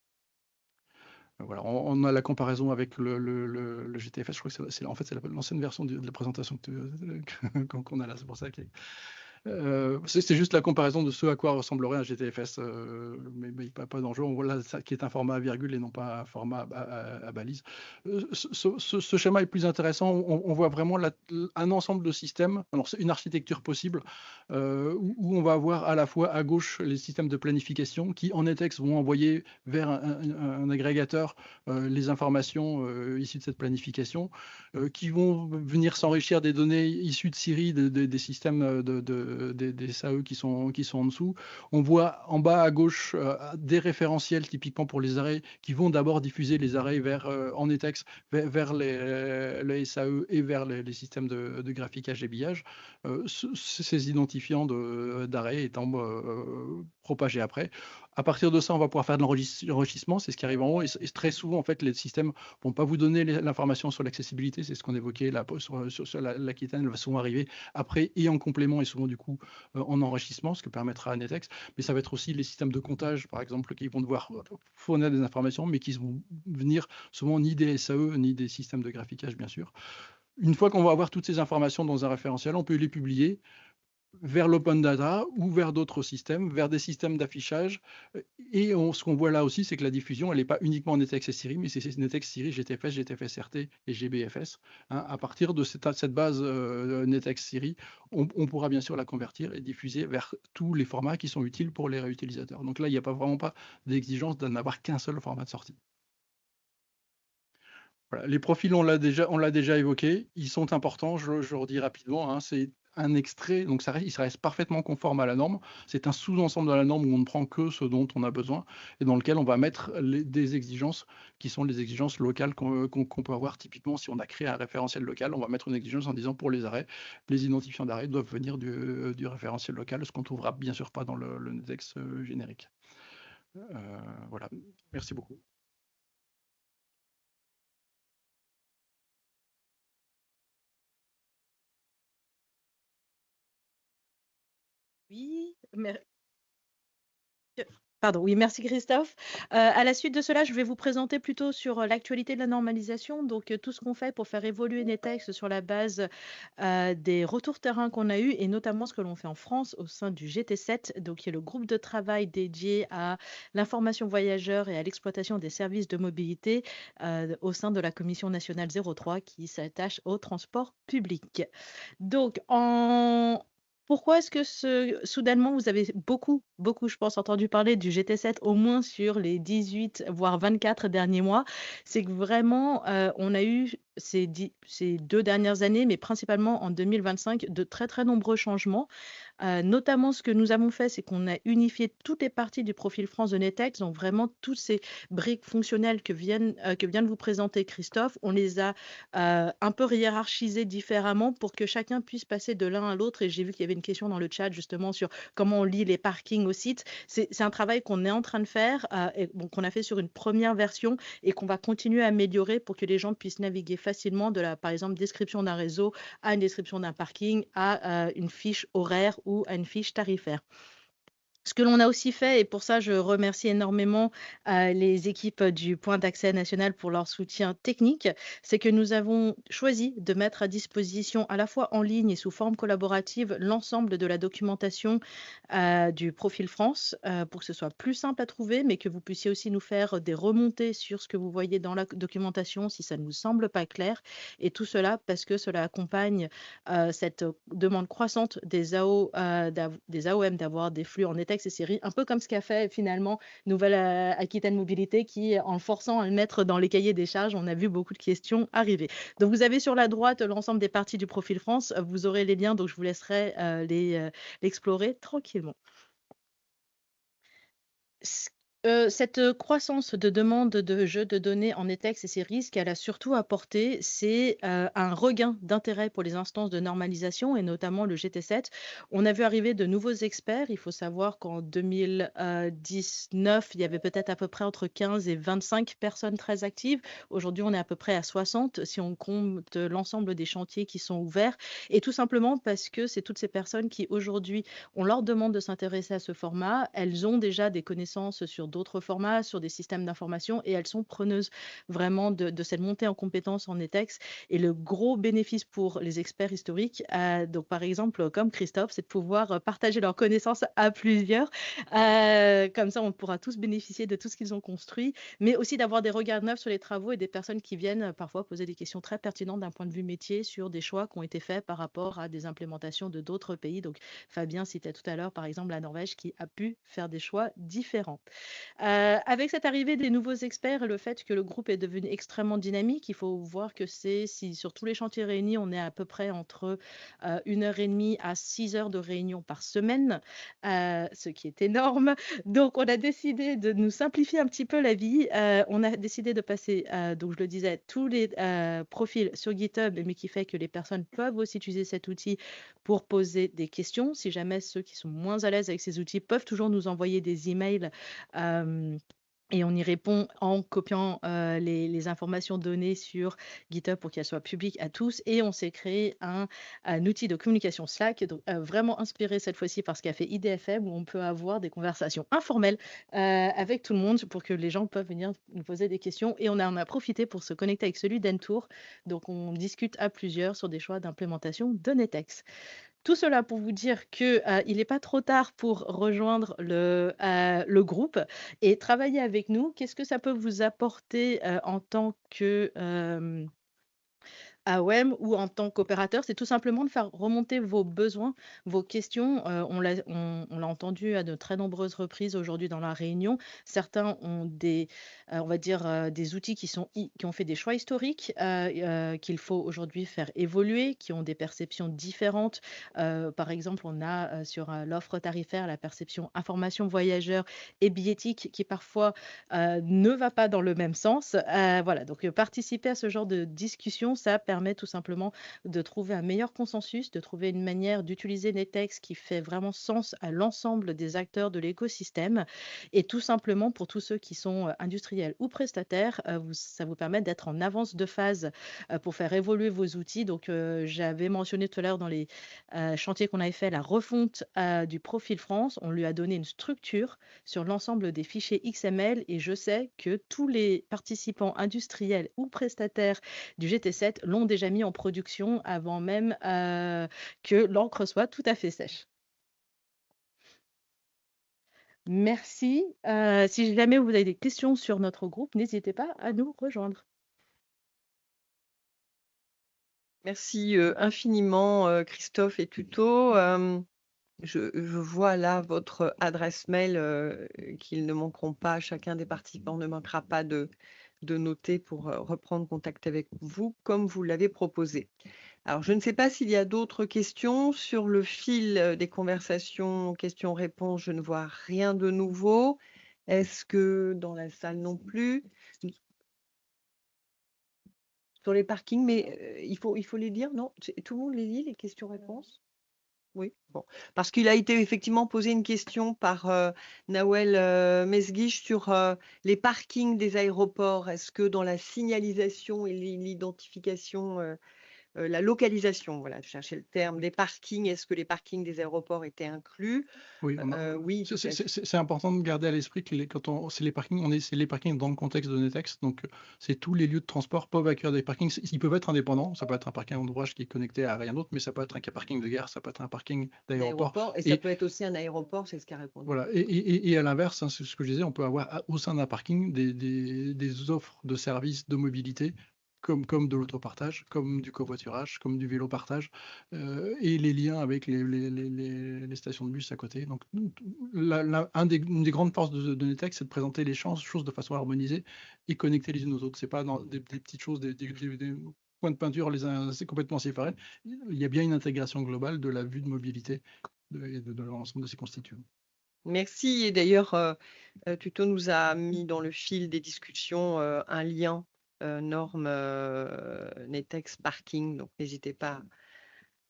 Voilà, on a la comparaison avec le GTFS. Je crois que c'est l'ancienne version de la présentation qu'on a là. C'est pour ça que c'est juste la comparaison de ce à quoi ressemblerait un GTFS, mais pas d'enjeu. On voit là ça, qui est un format à virgule et non pas un format à balise. Ce schéma est plus intéressant. On voit vraiment un ensemble de systèmes. Alors c'est une architecture possible où on va avoir à la fois à gauche les systèmes de planification qui en Netex vont envoyer vers un agrégateur les informations issues de cette planification, qui vont venir s'enrichir des données issues de Siri, des systèmes des SAE qui sont en dessous. On voit en bas à gauche des référentiels typiquement pour les arrêts qui vont d'abord diffuser les arrêts en Netex vers les SAE et vers les systèmes de graphiquage et billage. Ces identifiants d'arrêts étant propagés après. À partir de ça, on va pouvoir faire de l'enrichissement, c'est ce qui arrive en haut. Et très souvent, en fait, les systèmes ne vont pas vous donner l'information sur l'accessibilité, c'est ce qu'on évoquait là, sur l'Aquitaine, elle va souvent arriver après et en complément et souvent du coup en enrichissement, ce que permettra à Netex. Mais ça va être aussi les systèmes de comptage, par exemple, qui vont devoir fournir des informations, mais qui vont venir souvent ni des SAE, ni des systèmes de graphiquage, bien sûr. Une fois qu'on va avoir toutes ces informations dans un référentiel, on peut les publier vers l'open data ou vers d'autres systèmes, vers des systèmes d'affichage. Et ce qu'on voit là aussi, c'est que la diffusion, elle n'est pas uniquement Netex et Siri, mais c'est Netex, Siri, GTFS, GTFS-RT et GBFS. À partir de cette base Netex Siri, on pourra bien sûr la convertir et diffuser vers tous les formats qui sont utiles pour les réutilisateurs. Donc là, il n'y a vraiment pas d'exigence d'en avoir qu'un seul format de sortie. Voilà. Les profils, on l'a déjà évoqué, ils sont importants, je redis rapidement, c'est un extrait, donc il reste parfaitement conforme à la norme. C'est un sous-ensemble de la norme où on ne prend que ce dont on a besoin et dans lequel on va mettre des exigences qui sont les exigences locales qu'on peut avoir. Typiquement, si on a créé un référentiel local, on va mettre une exigence en disant pour les arrêts, les identifiants d'arrêt doivent venir du référentiel local, ce qu'on ne trouvera bien sûr pas dans le Netex générique. Voilà, merci beaucoup. Oui, Pardon, oui, merci Christophe. À la suite de cela, je vais vous présenter plutôt sur l'actualité de la normalisation, donc tout ce qu'on fait pour faire évoluer Netex sur la base des retours terrain qu'on a eus et notamment ce que l'on fait en France au sein du GT7, donc qui est le groupe de travail dédié à l'information voyageur et à l'exploitation des services de mobilité au sein de la Commission nationale 03 qui s'attache au transport public. Donc, pourquoi est-ce que soudainement vous avez beaucoup, je pense, entendu parler du GT7 au moins sur les 18 voire 24 derniers mois? C'est que vraiment, on a eu ces 2 dernières années, mais principalement en 2025, de très très nombreux changements. Notamment, ce que nous avons fait, c'est qu'on a unifié toutes les parties du profil France de Netex, donc vraiment toutes ces briques fonctionnelles que vient de vous présenter Christophe, on les a un peu hiérarchisées différemment pour que chacun puisse passer de l'un à l'autre. Et j'ai vu qu'il y avait une question dans le chat justement sur comment on lit les parkings au site. C'est un travail qu'on est en train de faire, et bon, qu'on a fait sur une première version et qu'on va continuer à améliorer pour que les gens puissent naviguer facilement de la, par exemple, description d'un réseau à une description d'un parking, à une fiche horaire ou à une fiche tarifaire. Ce que l'on a aussi fait, et pour ça je remercie énormément les équipes du Point d'accès national pour leur soutien technique, c'est que nous avons choisi de mettre à disposition à la fois en ligne et sous forme collaborative l'ensemble de la documentation du Profil France pour que ce soit plus simple à trouver, mais que vous puissiez aussi nous faire des remontées sur ce que vous voyez dans la documentation si ça ne vous semble pas clair. Et tout cela parce que cela accompagne cette demande croissante des AOM d'avoir des flux en ETEX et séries, un peu comme ce qu'a fait finalement Nouvelle-Aquitaine Mobilité qui, en le forçant à le mettre dans les cahiers des charges, on a vu beaucoup de questions arriver. Donc vous avez sur la droite l'ensemble des parties du Profil France, vous aurez les liens, donc je vous laisserai l'explorer tranquillement. Cette croissance de demande de jeux de données en ETEX et ses risques, elle a surtout apporté, c'est un regain d'intérêt pour les instances de normalisation et notamment le GT7. On a vu arriver de nouveaux experts. Il faut savoir qu'en 2019, il y avait peut-être à peu près entre 15 et 25 personnes très actives. Aujourd'hui, on est à peu près à 60 si on compte l'ensemble des chantiers qui sont ouverts. Et tout simplement parce que c'est toutes ces personnes qui aujourd'hui, on leur demande de s'intéresser à ce format. Elles ont déjà des connaissances sur d'autres formats, sur des systèmes d'information, et elles sont preneuses vraiment de cette montée en compétences en ETEX. Et le gros bénéfice pour les experts historiques, donc par exemple comme Christophe, c'est de pouvoir partager leurs connaissances à plusieurs. Comme ça, on pourra tous bénéficier de tout ce qu'ils ont construit, mais aussi d'avoir des regards neufs sur les travaux et des personnes qui viennent parfois poser des questions très pertinentes d'un point de vue métier sur des choix qui ont été faits par rapport à des implémentations de d'autres pays. Donc Fabien citait tout à l'heure, par exemple, la Norvège qui a pu faire des choix différents. Avec cette arrivée des nouveaux experts et le fait que le groupe est devenu extrêmement dynamique, il faut voir que si sur tous les chantiers réunis, on est à peu près entre 1h30 à 6 heures de réunion par semaine, ce qui est énorme. Donc, on a décidé de nous simplifier un petit peu la vie. On a décidé de passer, donc je le disais, tous les profils sur GitHub, mais qui fait que les personnes peuvent aussi utiliser cet outil pour poser des questions. Si jamais ceux qui sont moins à l'aise avec ces outils peuvent toujours nous envoyer des emails et on y répond en copiant les informations données sur GitHub pour qu'elles soient publiques à tous. Et on s'est créé un outil de communication Slack, donc, vraiment inspiré cette fois-ci par ce qu'a fait IDFM, où on peut avoir des conversations informelles avec tout le monde pour que les gens peuvent venir nous poser des questions. Et on en a profité pour se connecter avec celui d'Entour. Donc on discute à plusieurs sur des choix d'implémentation de Netex. Tout cela pour vous dire qu'il n'est pas trop tard pour rejoindre le groupe et travailler avec nous. Qu'est-ce que ça peut vous apporter en tant que AOM ou en tant qu'opérateur? C'est tout simplement de faire remonter vos besoins, vos questions. On l'a entendu à de très nombreuses reprises aujourd'hui dans la réunion. Certains ont des, on va dire, des outils qui ont fait des choix historiques qu'il faut aujourd'hui faire évoluer, qui ont des perceptions différentes. Par exemple, on a sur l'offre tarifaire la perception information voyageur et billettique qui parfois ne va pas dans le même sens. Voilà, donc participer à ce genre de discussion, ça permet tout simplement de trouver un meilleur consensus, de trouver une manière d'utiliser Netex qui fait vraiment sens à l'ensemble des acteurs de l'écosystème. Et tout simplement, pour tous ceux qui sont industriels ou prestataires, ça vous permet d'être en avance de phase pour faire évoluer vos outils. Donc, j'avais mentionné tout à l'heure dans les chantiers qu'on avait fait, la refonte du profil France. On lui a donné une structure sur l'ensemble des fichiers XML et je sais que tous les participants industriels ou prestataires du GT7 l'ont déjà mis en production avant même que l'encre soit tout à fait sèche. Merci. Si jamais vous avez des questions sur notre groupe, n'hésitez pas à nous rejoindre. Merci infiniment Christophe et Tuto. Je vois là votre adresse mail qu'ils ne manqueront pas, chacun des participants ne manquera pas de de noter pour reprendre contact avec vous comme vous l'avez proposé. Alors, je ne sais pas s'il y a d'autres questions sur le fil des conversations, questions-réponses. Je ne vois rien de nouveau. Est-ce que dans la salle non plus? Sur les parkings, mais il faut les lire, non? Tout le monde les lit, les questions-réponses? Oui, bon. Parce qu'il a été effectivement posé une question par Nawel Mesguich sur les parkings des aéroports. Est-ce que dans la signalisation et l'identification, la localisation, voilà, je cherchais le terme, des parkings, est-ce que les parkings des aéroports étaient inclus? Oui, Oui, tout à fait. c'est important de garder à l'esprit que c'est les parkings, c'est les parkings dans le contexte de Netex, donc c'est tous les lieux de transport peuvent accueillir des parkings. Ils peuvent être indépendants, ça peut être un parking d'ouvrage qui est connecté à rien d'autre, mais ça peut être un parking de gare, ça peut être un parking d'aéroport. D'aéroport, et ça peut être aussi un aéroport, c'est ce qu'a répondu. Voilà, et à l'inverse, hein, c'est ce que je disais, on peut avoir au sein d'un parking des offres de services de mobilité, comme de l'autopartage, comme du covoiturage, comme du vélo partage, et les liens avec les stations de bus à côté. Donc, une des grandes forces de Netex, c'est de présenter les choses de façon harmonisée et connecter les unes aux autres. C'est pas dans des petites choses, des points de peinture, c'est complètement séparé. Il y a bien une intégration globale de la vue de mobilité de l'ensemble de ces constituants. Merci. Et d'ailleurs, Tuto nous a mis dans le fil des discussions un lien norme Netex Parking. Donc, n'hésitez pas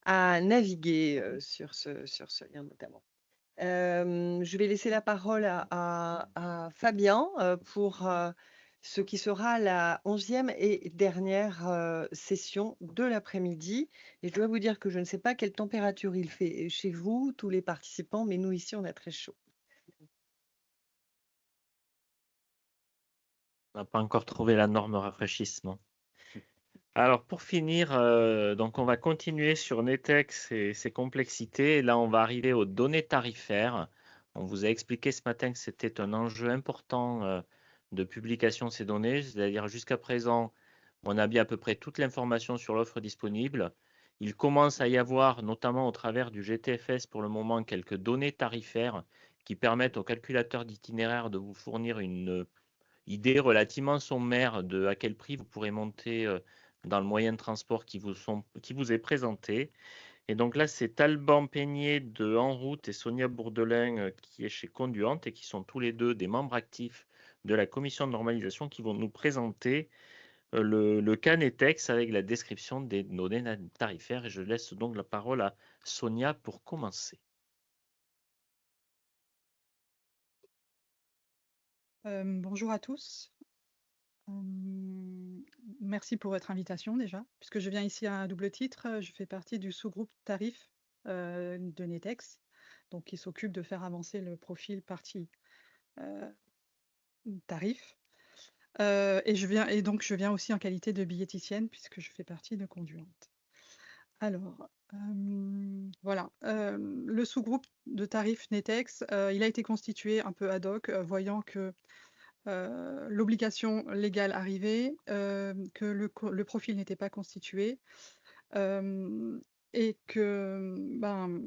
à naviguer sur ce lien notamment. Je vais laisser la parole à Fabien pour ce qui sera la 11e et dernière session de l'après-midi. Et je dois vous dire que je ne sais pas quelle température il fait chez vous, tous les participants, mais nous ici, on a très chaud. On n'a pas encore trouvé la norme rafraîchissement. Alors pour finir, donc on va continuer sur Netex et ses complexités. Et là, on va arriver aux données tarifaires. On vous a expliqué ce matin que c'était un enjeu important de publication de ces données. C'est-à-dire jusqu'à présent, on a bien à peu près toute l'information sur l'offre disponible. Il commence à y avoir, notamment au travers du GTFS pour le moment, quelques données tarifaires qui permettent aux calculateurs d'itinéraire de vous fournir une idée relativement sommaire de à quel prix vous pourrez monter dans le moyen de transport qui vous est présenté. Et donc là, c'est Alban Peigné de En Route et Sonia Bourdelin qui est chez Conduante et qui sont tous les deux des membres actifs de la commission de normalisation qui vont nous présenter le cas Netex avec la description des données tarifaires. Et je laisse donc la parole à Sonia pour commencer. Bonjour à tous. Merci pour votre invitation déjà, puisque je viens ici à un double titre. Je fais partie du sous-groupe tarif de Netex, donc qui s'occupe de faire avancer le profil partie tarif. Et donc je viens aussi en qualité de billeticienne, puisque je fais partie de Conduante. Alors, voilà, le sous-groupe de tarif Netex, il a été constitué un peu ad hoc, voyant que l'obligation légale arrivait, que le profil n'était pas constitué, et que,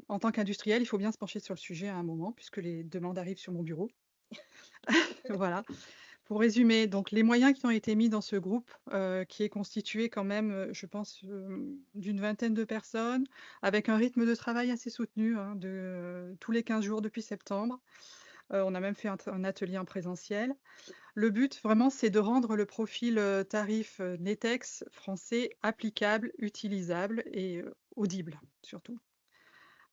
en tant qu'industriel, il faut bien se pencher sur le sujet à un moment, puisque les demandes arrivent sur mon bureau. Voilà. Pour résumer, donc les moyens qui ont été mis dans ce groupe, qui est constitué quand même, je pense, d'une vingtaine de personnes, avec un rythme de travail assez soutenu, hein, tous les 15 jours depuis septembre. On a même fait un atelier en présentiel. Le but, vraiment, c'est de rendre le profil tarif Netex français applicable, utilisable et audible, surtout.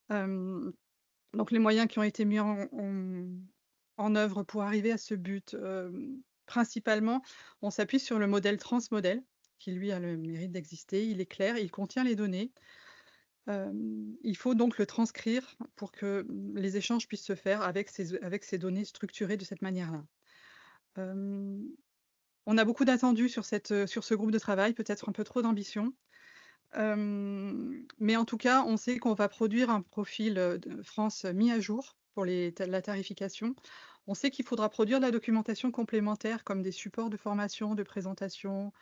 Donc, les moyens qui ont été mis en œuvre pour arriver à ce but, principalement, on s'appuie sur le modèle Transmodel, qui lui a le mérite d'exister. Il est clair, il contient les données. Il faut donc le transcrire pour que les échanges puissent se faire avec ces données structurées de cette manière-là. On a beaucoup d'attendus sur ce groupe de travail, peut-être un peu trop d'ambition. Mais en tout cas, on sait qu'on va produire un profil de France mis à jour pour la tarification. On sait qu'il faudra produire de la documentation complémentaire comme des supports de formation, de présentation,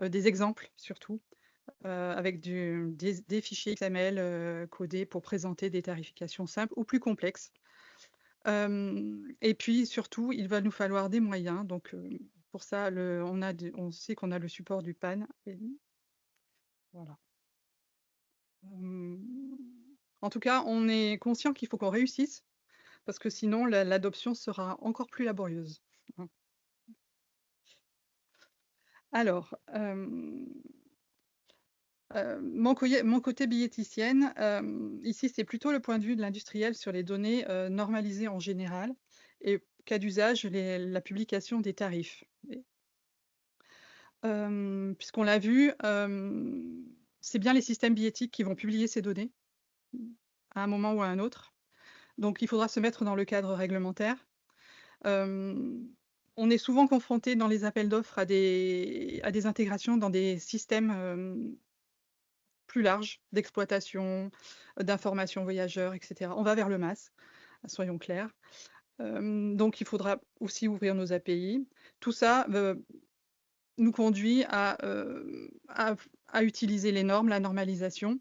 des exemples surtout, avec des fichiers XML codés pour présenter des tarifications simples ou plus complexes. Et puis surtout, il va nous falloir des moyens. Donc, Pour ça, on sait qu'on a le support du PAN. Et voilà. En tout cas, on est conscient qu'il faut qu'on réussisse, parce que sinon, l'adoption sera encore plus laborieuse. Alors, mon côté billeticienne, ici, c'est plutôt le point de vue de l'industriel sur les données normalisées en général et cas d'usage, la publication des tarifs. Puisqu'on l'a vu, c'est bien les systèmes billettiques qui vont publier ces données à un moment ou à un autre. Donc, il faudra se mettre dans le cadre réglementaire. On est souvent confronté dans les appels d'offres à des intégrations dans des systèmes plus larges d'exploitation, d'information voyageurs, etc. On va vers le MAS, soyons clairs. Donc, il faudra aussi ouvrir nos API. Tout ça nous conduit à utiliser les normes, la normalisation.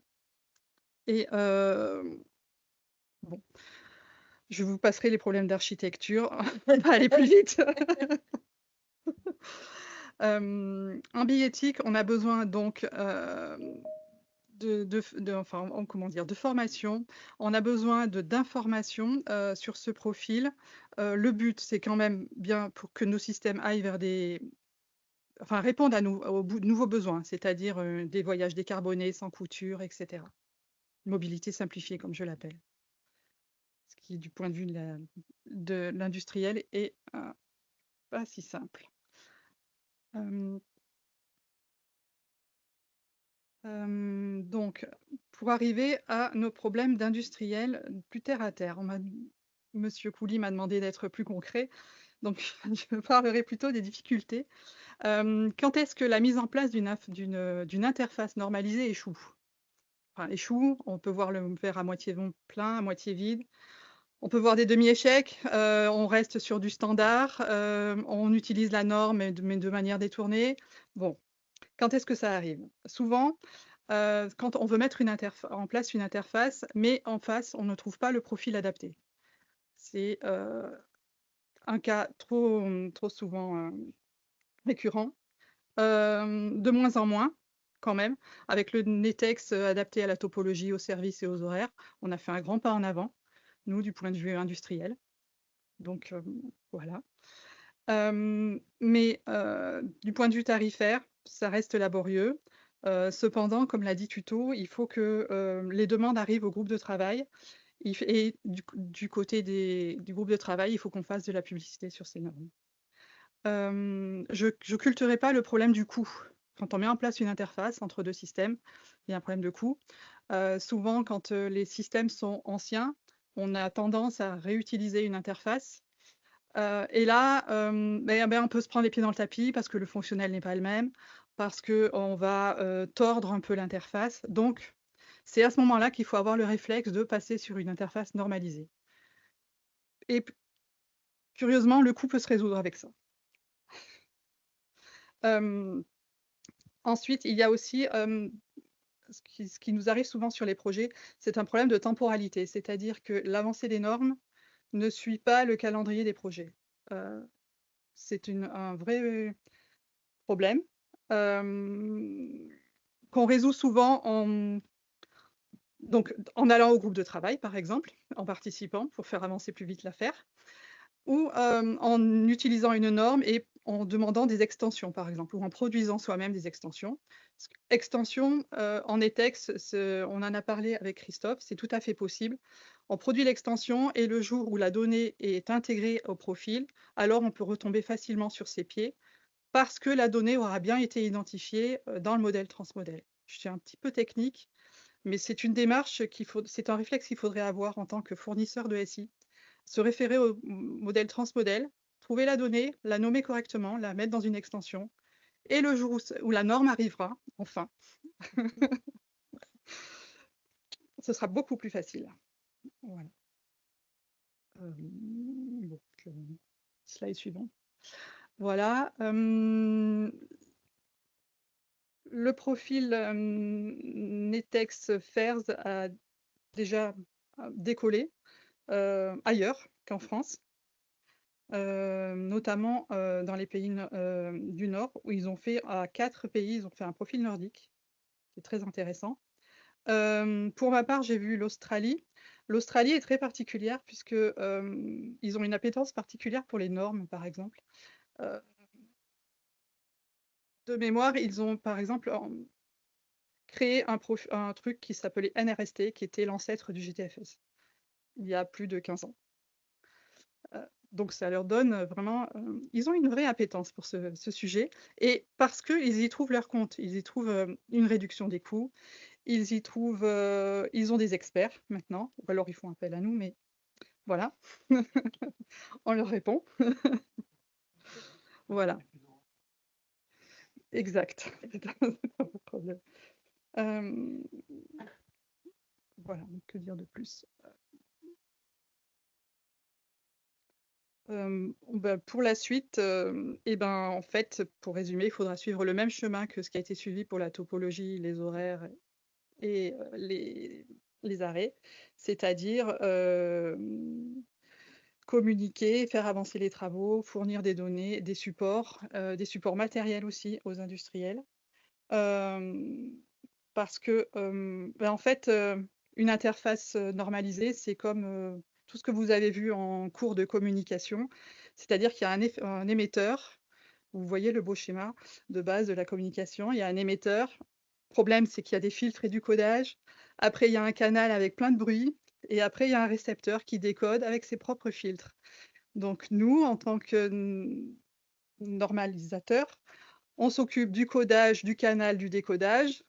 Et bon, je vous passerai les problèmes d'architecture. On va aller plus vite. En billettique, on a besoin donc de formation. On a besoin d'informations sur ce profil. Le but, c'est quand même bien pour que nos systèmes aillent vers répondent aux nouveaux besoins, c'est-à-dire des voyages décarbonés, sans couture, etc. Mobilité simplifiée, comme je l'appelle. Ce qui, du point de vue de l'industriel, est pas si simple. Donc, pour arriver à nos problèmes d'industriels plus terre à terre, Monsieur Couli m'a demandé d'être plus concret, donc je parlerai plutôt des difficultés. Quand est-ce que la mise en place d'une interface normalisée échoue? Enfin, échoue, on peut voir le verre à moitié plein, à moitié vide. On peut voir des demi-échecs, on reste sur du standard, on utilise la norme, mais de manière détournée. Bon, quand est-ce que ça arrive? Souvent, quand on veut mettre en place une interface, mais en face, on ne trouve pas le profil adapté. C'est un cas trop souvent récurrent. De moins en moins, quand même. Avec le NetEx adapté à la topologie, aux services et aux horaires, on a fait un grand pas en avant, nous, du point de vue industriel. Donc, voilà. Mais du point de vue tarifaire, ça reste laborieux. Cependant, comme l'a dit Tuto, il faut que les demandes arrivent au groupe de travail. Et du côté du groupe de travail, il faut qu'on fasse de la publicité sur ces normes. Je culturerai pas le problème du coût. Quand on met en place une interface entre deux systèmes, il y a un problème de coût. Souvent, quand les systèmes sont anciens, on a tendance à réutiliser une interface. Et là, on peut se prendre les pieds dans le tapis parce que le fonctionnel n'est pas le même, parce qu'on va tordre un peu l'interface. Donc, c'est à ce moment-là qu'il faut avoir le réflexe de passer sur une interface normalisée. Et curieusement, le coût peut se résoudre avec ça. Ensuite, il y a aussi ce qui nous arrive souvent sur les projets, c'est un problème de temporalité, c'est-à-dire que l'avancée des normes ne suit pas le calendrier des projets. C'est un vrai problème qu'on résout souvent en allant au groupe de travail, par exemple, en participant pour faire avancer plus vite l'affaire, ou en utilisant une norme et en demandant des extensions, par exemple, ou en produisant soi-même des extensions. Extension en ETEX, on en a parlé avec Christophe, c'est tout à fait possible. On produit l'extension et le jour où la donnée est intégrée au profil, alors on peut retomber facilement sur ses pieds parce que la donnée aura bien été identifiée dans le modèle transmodèle. Je suis un petit peu technique, mais c'est une démarche c'est un réflexe qu'il faudrait avoir en tant que fournisseur de SI. Se référer au modèle transmodèle, trouver la donnée, la nommer correctement, la mettre dans une extension, et le jour où la norme arrivera, enfin, ce sera beaucoup plus facile. Voilà. Slide suivant. Voilà. Le profil NetEx FAIRS a déjà décollé ailleurs qu'en France. notamment dans les pays du Nord, où ils ont fait à 4 pays, ils ont fait un profil nordique, qui est très intéressant. Pour ma part, j'ai vu l'Australie. L'Australie est très particulière puisque ils ont une appétence particulière pour les normes, par exemple. Euh, de mémoire, ils ont par exemple créé un truc qui s'appelait NRST, qui était l'ancêtre du GTFS, il y a plus de 15 ans. Donc ça leur donne vraiment... ils ont une vraie appétence pour ce sujet, et parce qu'ils y trouvent leur compte, ils y trouvent une réduction des coûts, ils y trouvent... ils ont des experts maintenant, ou alors ils font appel à nous, mais voilà, on leur répond. Voilà, exact, c'est un problème. Voilà, que dire de plus? Pour la suite, en fait, pour résumer, il faudra suivre le même chemin que ce qui a été suivi pour la topologie, les horaires et les arrêts, c'est-à-dire communiquer, faire avancer les travaux, fournir des données, des supports matériels aussi aux industriels. Parce que, en fait, une interface normalisée, c'est comme tout ce que vous avez vu en cours de communication, c'est-à-dire qu'il y a un émetteur. Vous voyez le beau schéma de base de la communication. Il y a un émetteur. Le problème, c'est qu'il y a des filtres et du codage. Après, il y a un canal avec plein de bruit. Et après, il y a un récepteur qui décode avec ses propres filtres. Donc, nous, en tant que normalisateurs, on s'occupe du codage, du canal, du décodage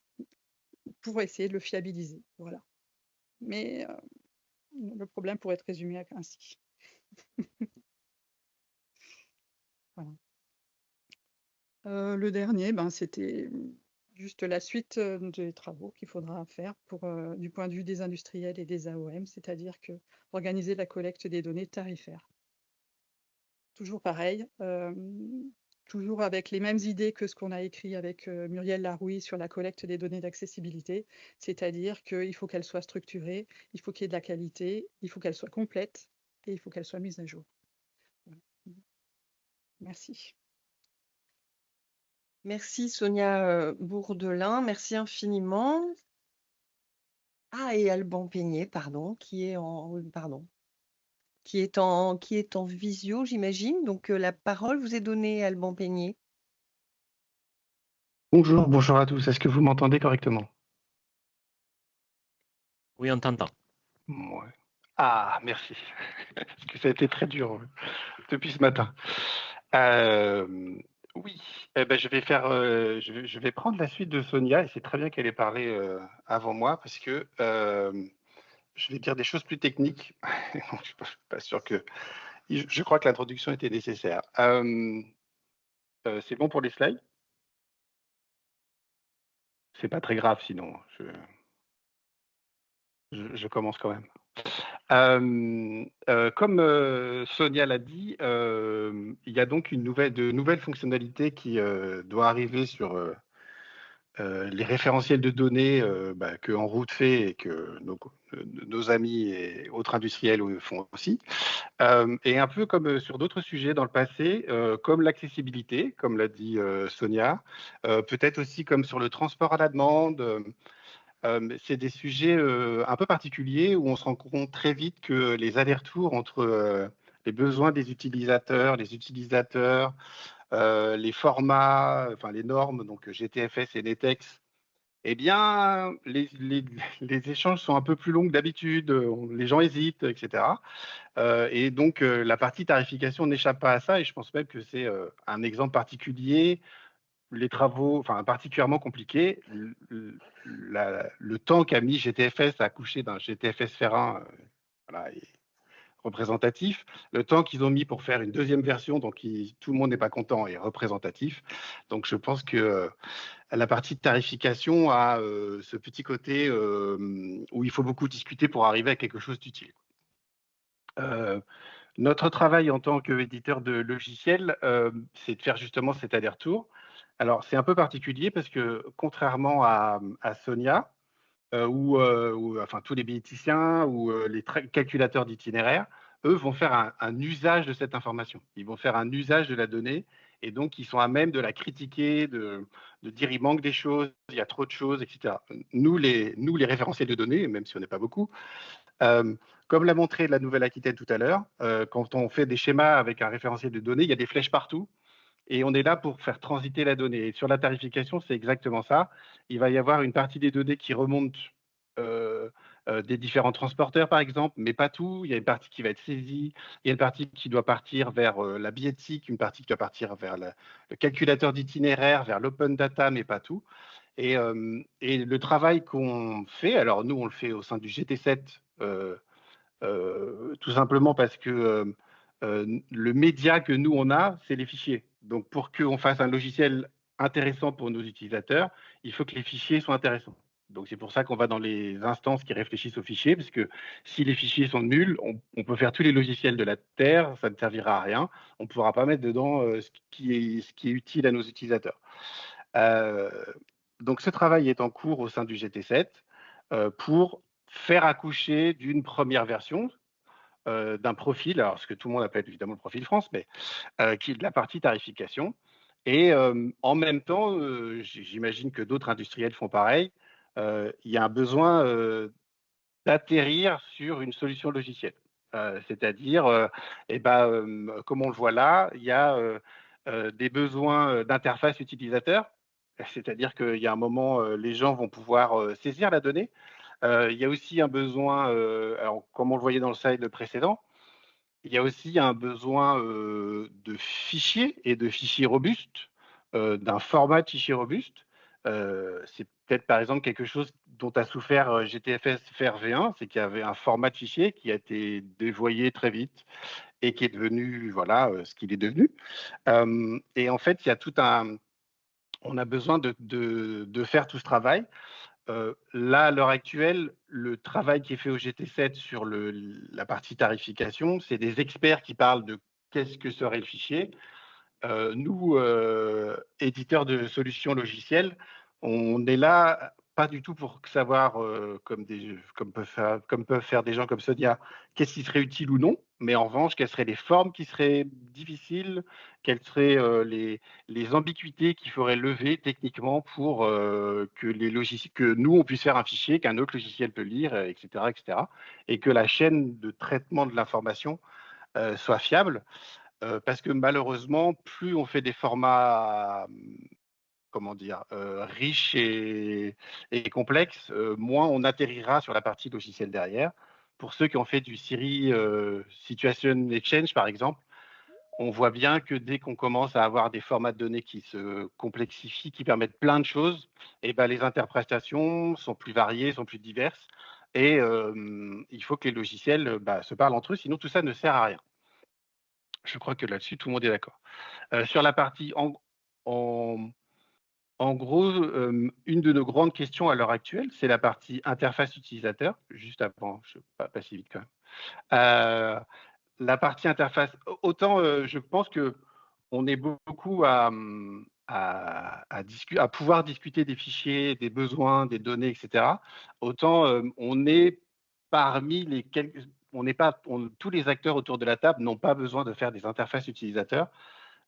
pour essayer de le fiabiliser. Voilà. Mais le problème pourrait être résumé ainsi. Voilà. Le dernier, c'était juste la suite des travaux qu'il faudra faire du point de vue des industriels et des AOM, c'est-à-dire que organiser la collecte des données tarifaires. Toujours pareil, toujours avec les mêmes idées que ce qu'on a écrit avec Muriel Larouille sur la collecte des données d'accessibilité, c'est-à-dire qu'il faut qu'elle soit structurée, il faut qu'il y ait de la qualité, il faut qu'elle soit complète et il faut qu'elle soit mise à jour. Voilà. Merci. Merci Sonia Bourdelin, merci infiniment. Ah, et Alban Peigné, pardon, qui est en visio, j'imagine. Donc la parole vous est donnée, Alban Peigné. Bonjour à tous. Est-ce que vous m'entendez correctement? Oui, on t'entend. Ouais. Ah, merci. Parce que ça a été très dur depuis ce matin. Oui, je vais prendre la suite de Sonia, et c'est très bien qu'elle ait parlé avant moi, parce que je vais dire des choses plus techniques. Donc, je suis pas sûr que... Je crois que l'introduction était nécessaire. C'est bon pour les slides? C'est pas très grave, sinon je commence quand même. Comme Sonia l'a dit, il y a donc de nouvelles fonctionnalités qui doivent arriver sur les référentiels de données que En Route fait et que nos amis et autres industriels font aussi. Et un peu comme sur d'autres sujets dans le passé, comme l'accessibilité, comme l'a dit Sonia, peut-être aussi comme sur le transport à la demande. C'est des sujets un peu particuliers où on se rend compte très vite que les allers-retours entre les besoins des utilisateurs, les formats, enfin les normes, donc GTFS et NETEX, eh bien, les échanges sont un peu plus longs que d'habitude, les gens hésitent, etc. Et donc, la partie tarification n'échappe pas à ça, et je pense même que c'est un exemple particulier. Les travaux, enfin particulièrement compliqués, le temps qu'a mis GTFS à accoucher d'un GTFS Ferrin est représentatif. Le temps qu'ils ont mis pour faire une deuxième version, donc tout le monde n'est pas content, est représentatif. Donc je pense que la partie de tarification a ce petit côté où il faut beaucoup discuter pour arriver à quelque chose d'utile. Notre travail en tant qu'éditeur de logiciels, c'est de faire justement cet aller-retour. Alors, c'est un peu particulier parce que contrairement à Sonia, ou enfin tous les bioéthiciens ou les calculateurs d'itinéraire, eux vont faire un usage de cette information. Ils vont faire un usage de la donnée et donc ils sont à même de la critiquer, de dire il manque des choses, il y a trop de choses, etc. Nous, les référentiels de données, même si on n'est pas beaucoup, comme l'a montré la Nouvelle-Aquitaine tout à l'heure, quand on fait des schémas avec un référentiel de données, il y a des flèches partout. Et on est là pour faire transiter la donnée. Et sur la tarification, c'est exactement ça. Il va y avoir une partie des données qui remonte des différents transporteurs, par exemple, mais pas tout. Il y a une partie qui va être saisie, il y a une partie qui doit partir vers la billettique, une partie qui doit partir vers le calculateur d'itinéraire, vers l'open data, mais pas tout. Et le travail qu'on fait, alors nous, on le fait au sein du GT7, tout simplement parce que le média que nous, on a, c'est les fichiers. Donc, pour qu'on fasse un logiciel intéressant pour nos utilisateurs, il faut que les fichiers soient intéressants. Donc, c'est pour ça qu'on va dans les instances qui réfléchissent aux fichiers, parce que si les fichiers sont nuls, on peut faire tous les logiciels de la Terre, ça ne servira à rien. On ne pourra pas mettre dedans ce qui est utile à nos utilisateurs. Donc, ce travail est en cours au sein du GT7 pour faire accoucher d'une première version, d'un profil, alors ce que tout le monde appelle évidemment le profil France, mais qui est de la partie tarification. Et en même temps, j'imagine que d'autres industriels font pareil, il y a un besoin d'atterrir sur une solution logicielle. C'est-à-dire, comme on le voit là, il y a des besoins d'interface utilisateur, c'est-à-dire qu'il y a un moment, les gens vont pouvoir saisir la donnée. Il y a aussi un besoin, alors, comme on le voyait dans le slide précédent, il y a aussi un besoin de fichiers et de fichiers robustes, d'un format de fichier robuste. C'est peut-être par exemple quelque chose dont a souffert GTFS FR V1, c'est qu'il y avait un format de fichier qui a été dévoyé très vite et qui est devenu voilà ce qu'il est devenu. Et en fait, il y a on a besoin de faire tout ce travail. Là, à l'heure actuelle, le travail qui est fait au GT7 sur la partie tarification, c'est des experts qui parlent de qu'est-ce que serait le fichier. Nous, éditeurs de solutions logicielles, on est là pas du tout pour savoir, comme peuvent faire des gens comme Sonia, qu'est-ce qui serait utile ou non, mais en revanche, quelles seraient les formes qui seraient difficiles, quelles seraient les ambiguïtés qu'il faudrait lever techniquement pour que nous, on puisse faire un fichier qu'un autre logiciel peut lire, etc., etc., et que la chaîne de traitement de l'information soit fiable. Parce que malheureusement, plus on fait des formats, riches et complexes, moins on atterrira sur la partie logicielle derrière. Pour ceux qui ont fait du Siri Situation Exchange, par exemple, on voit bien que dès qu'on commence à avoir des formats de données qui se complexifient, qui permettent plein de choses, les interprétations sont plus variées, sont plus diverses. Et il faut que les logiciels se parlent entre eux, sinon tout ça ne sert à rien. Je crois que là-dessus, tout le monde est d'accord. Sur la partie, en gros, une de nos grandes questions à l'heure actuelle, c'est la partie interface utilisateur. Juste avant, je ne vais pas si vite quand même. La partie interface, autant je pense qu'on est beaucoup à pouvoir discuter des fichiers, des besoins, des données, etc. Autant on est parmi les quelques... tous les acteurs autour de la table n'ont pas besoin de faire des interfaces utilisateurs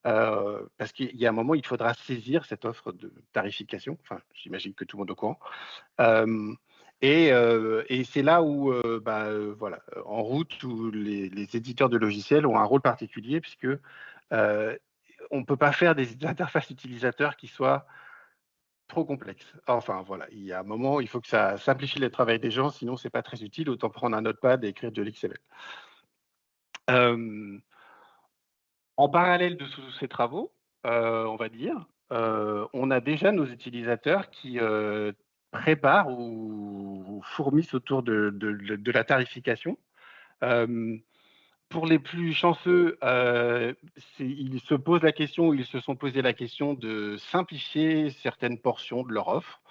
parce qu'il y a un moment, il faudra saisir cette offre de tarification. Enfin, j'imagine que tout le monde est au courant. Et c'est là où, voilà, en route, où les éditeurs de logiciels ont un rôle particulier puisque on ne peut pas faire des interfaces utilisateurs qui soient trop complexe. Enfin, voilà, il y a un moment, il faut que ça simplifie le travail des gens, sinon, ce n'est pas très utile. Autant prendre un notepad et écrire de l'XML. En parallèle de tous ces travaux, on va dire, on a déjà nos utilisateurs qui préparent ou fourmissent autour de la tarification. Pour les plus chanceux, ils se posent la question, ils se sont posé la question de simplifier certaines portions de leur offre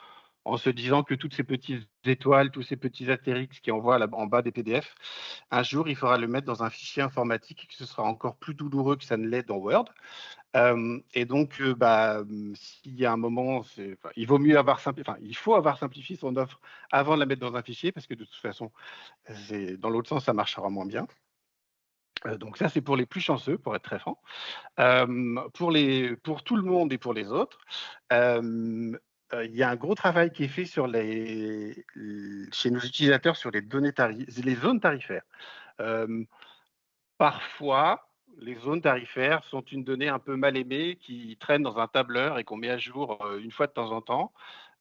en se disant que toutes ces petites étoiles, tous ces petits astérix qui envoient en bas des PDF, un jour, il faudra le mettre dans un fichier informatique et que ce sera encore plus douloureux que ça ne l'est dans Word. Et donc, s'il y a un moment, il vaut mieux il faut avoir simplifié son offre avant de la mettre dans un fichier parce que de toute façon, dans l'autre sens, ça marchera moins bien. Donc ça, c'est pour les plus chanceux, pour être très franc. Pour tout le monde et pour les autres, il y a un gros travail qui est fait chez nos utilisateurs sur les zones tarifaires. Parfois, les zones tarifaires sont une donnée un peu mal aimée qui traîne dans un tableur et qu'on met à jour une fois de temps en temps.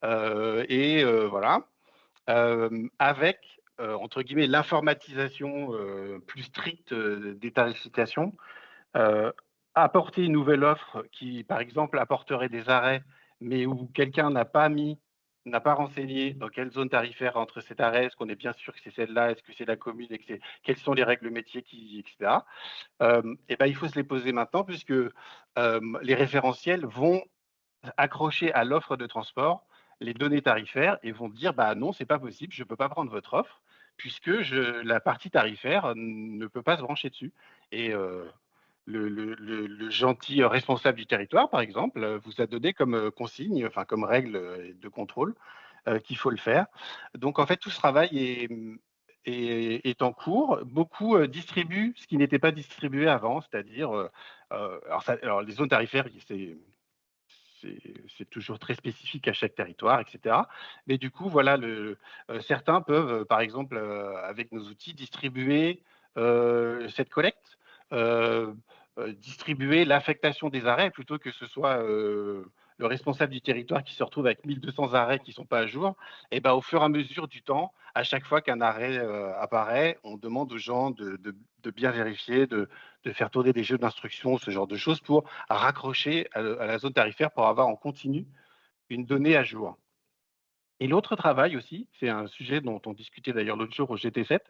Voilà. Avec, entre guillemets, l'informatisation plus stricte des tarifications, apporter une nouvelle offre qui, par exemple, apporterait des arrêts, mais où quelqu'un n'a pas renseigné dans quelle zone tarifaire entre cet arrêt, est-ce qu'on est bien sûr que c'est celle-là, est-ce que c'est la commune, quelles sont les règles métiers, etc. Et ben, il faut se les poser maintenant puisque les référentiels vont accrocher à l'offre de transport les données tarifaires et vont dire bah non, c'est pas possible, je ne peux pas prendre votre offre puisque la partie tarifaire ne peut pas se brancher dessus. Et le gentil responsable du territoire, par exemple, vous a donné comme consigne, enfin comme règle de contrôle qu'il faut le faire. Donc en fait, tout ce travail est en cours. Beaucoup distribuent ce qui n'était pas distribué avant, c'est-à-dire, alors les zones tarifaires, c'est toujours très spécifique à chaque territoire, etc. Mais du coup, voilà, certains peuvent, par exemple, avec nos outils, distribuer cette collecte, distribuer l'affectation des arrêts plutôt que ce soit le responsable du territoire qui se retrouve avec 1200 arrêts qui ne sont pas à jour. Et ben, au fur et à mesure du temps, à chaque fois qu'un arrêt apparaît, on demande aux gens de bien vérifier, de faire tourner des jeux d'instruction, ce genre de choses, pour raccrocher à la zone tarifaire pour avoir en continu une donnée à jour. Et l'autre travail aussi, c'est un sujet dont on discutait d'ailleurs l'autre jour au GT7,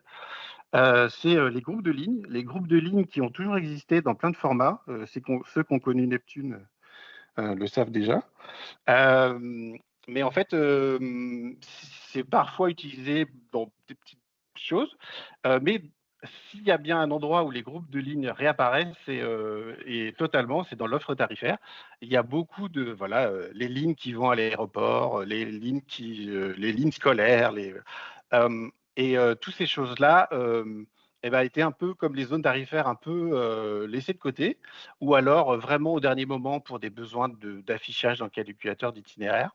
c'est les groupes de lignes. Les groupes de lignes qui ont toujours existé dans plein de formats, ceux qui ont connu Neptune le savent déjà. Mais en fait, c'est parfois utilisé dans des petites choses, mais s'il y a bien un endroit où les groupes de lignes réapparaissent, et totalement, c'est dans l'offre tarifaire. Il y a beaucoup de, voilà, les lignes qui vont à l'aéroport, les lignes scolaires, toutes ces choses-là étaient un peu comme les zones tarifaires, un peu laissées de côté, ou alors vraiment au dernier moment pour des besoins d'affichage dans le calculateur d'itinéraire.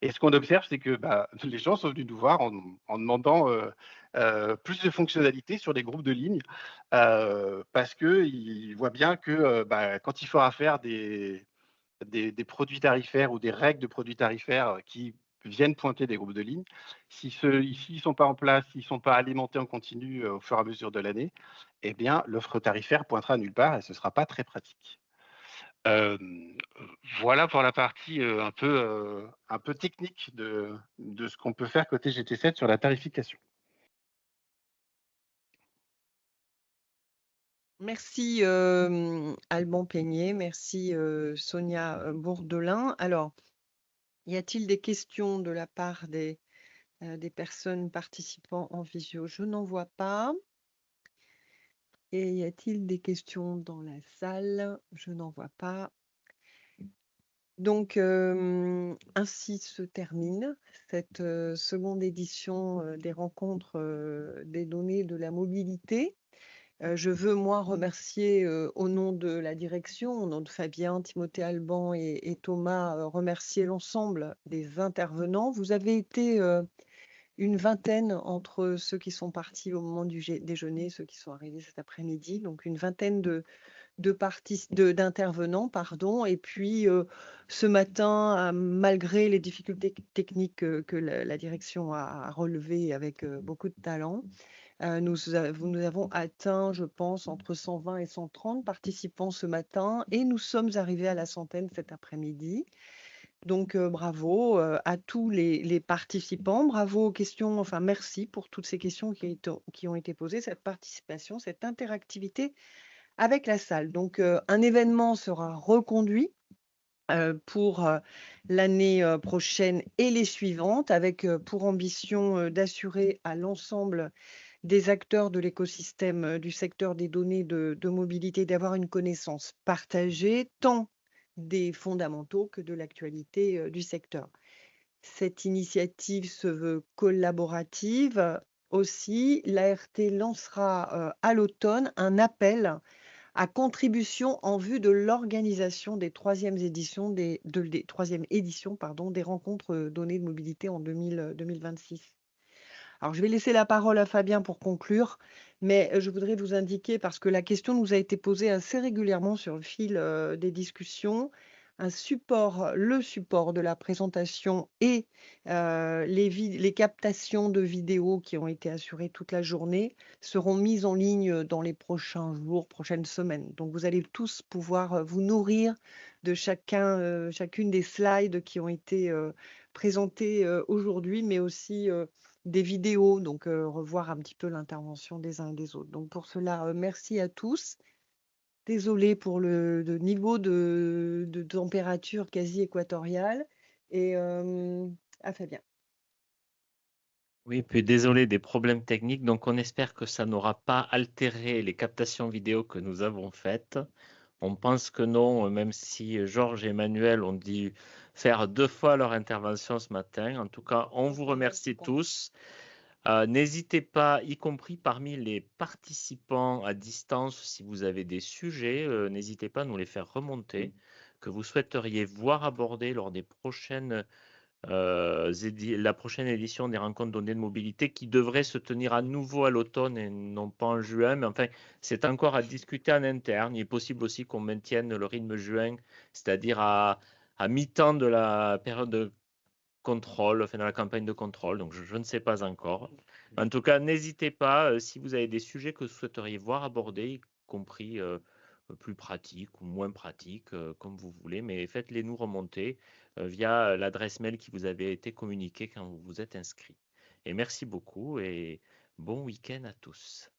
Et ce qu'on observe, c'est que les gens sont venus nous voir en demandant plus de fonctionnalités sur les groupes de lignes, parce qu'ils voient bien que quand il faudra faire des produits tarifaires ou des règles de produits tarifaires qui viennent pointer des groupes de lignes, s'ils ne sont pas en place, s'ils ne sont pas alimentés en continu au fur et à mesure de l'année, eh bien, l'offre tarifaire pointera nulle part et ce ne sera pas très pratique. Voilà pour la partie un peu technique de ce qu'on peut faire côté GT7 sur la tarification. Merci Alban Peigné, merci Sonia Bourdelin. Alors, y a-t-il des questions de la part des personnes participant en visio? Je n'en vois pas. Et y a-t-il des questions dans la salle? Je n'en vois pas. Donc, ainsi se termine cette seconde édition des rencontres des données de la mobilité. Je veux, moi, remercier au nom de la direction, au nom de Fabien, Timothée Alban et Thomas, remercier l'ensemble des intervenants. Vous avez été une vingtaine entre ceux qui sont partis au moment du déjeuner, ceux qui sont arrivés cet après-midi, donc une vingtaine d'intervenants, pardon. Et puis ce matin, malgré les difficultés techniques que la direction a relevées avec beaucoup de talent, nous avons atteint, je pense, entre 120 et 130 participants ce matin et nous sommes arrivés à la centaine cet après-midi. Donc bravo à tous les participants, bravo aux questions, enfin merci pour toutes ces questions qui ont été posées, cette participation, cette interactivité avec la salle. Donc un événement sera reconduit pour l'année prochaine et les suivantes, avec pour ambition d'assurer à l'ensemble des acteurs de l'écosystème du secteur des données de mobilité d'avoir une connaissance partagée, tant des fondamentaux que de l'actualité du secteur. Cette initiative se veut collaborative. aussi, l'ART lancera à l'automne un appel à contribution en vue de l'organisation des troisièmes éditions des troisième éditions, des rencontres données de mobilité en 2026. Alors, je vais laisser la parole à Fabien pour conclure, mais je voudrais vous indiquer, parce que la question nous a été posée assez régulièrement sur le fil des discussions, le support de la présentation et les captations de vidéos qui ont été assurées toute la journée seront mises en ligne dans les prochains jours, prochaines semaines. Donc, vous allez tous pouvoir vous nourrir de chacune des slides qui ont été présentées aujourd'hui, mais aussi des vidéos, donc revoir un petit peu l'intervention des uns et des autres. Donc pour cela, merci à tous. Désolée pour le niveau de température quasi équatoriale. Et à Fabien. Oui, puis désolé des problèmes techniques. Donc, on espère que ça n'aura pas altéré les captations vidéo que nous avons faites. On pense que non, même si Georges et Emmanuel ont dû faire 2 fois leur intervention ce matin. En tout cas, on vous remercie tous. N'hésitez pas, y compris parmi les participants à distance, si vous avez des sujets, n'hésitez pas à nous les faire remonter, que vous souhaiteriez voir abordés lors des prochaines la prochaine édition des rencontres données de mobilité qui devrait se tenir à nouveau à l'automne et non pas en juin. Mais enfin, c'est encore à discuter en interne. Il est possible aussi qu'on maintienne le rythme juin, c'est-à-dire à mi-temps de la période de contrôle, enfin de la campagne de contrôle. Donc, je ne sais pas encore. En tout cas, n'hésitez pas, si vous avez des sujets que vous souhaiteriez voir abordés, y compris plus pratiques ou moins pratiques, comme vous voulez, mais faites-les nous remonter via l'adresse mail qui vous avait été communiquée quand vous vous êtes inscrit. Et merci beaucoup et bon week-end à tous.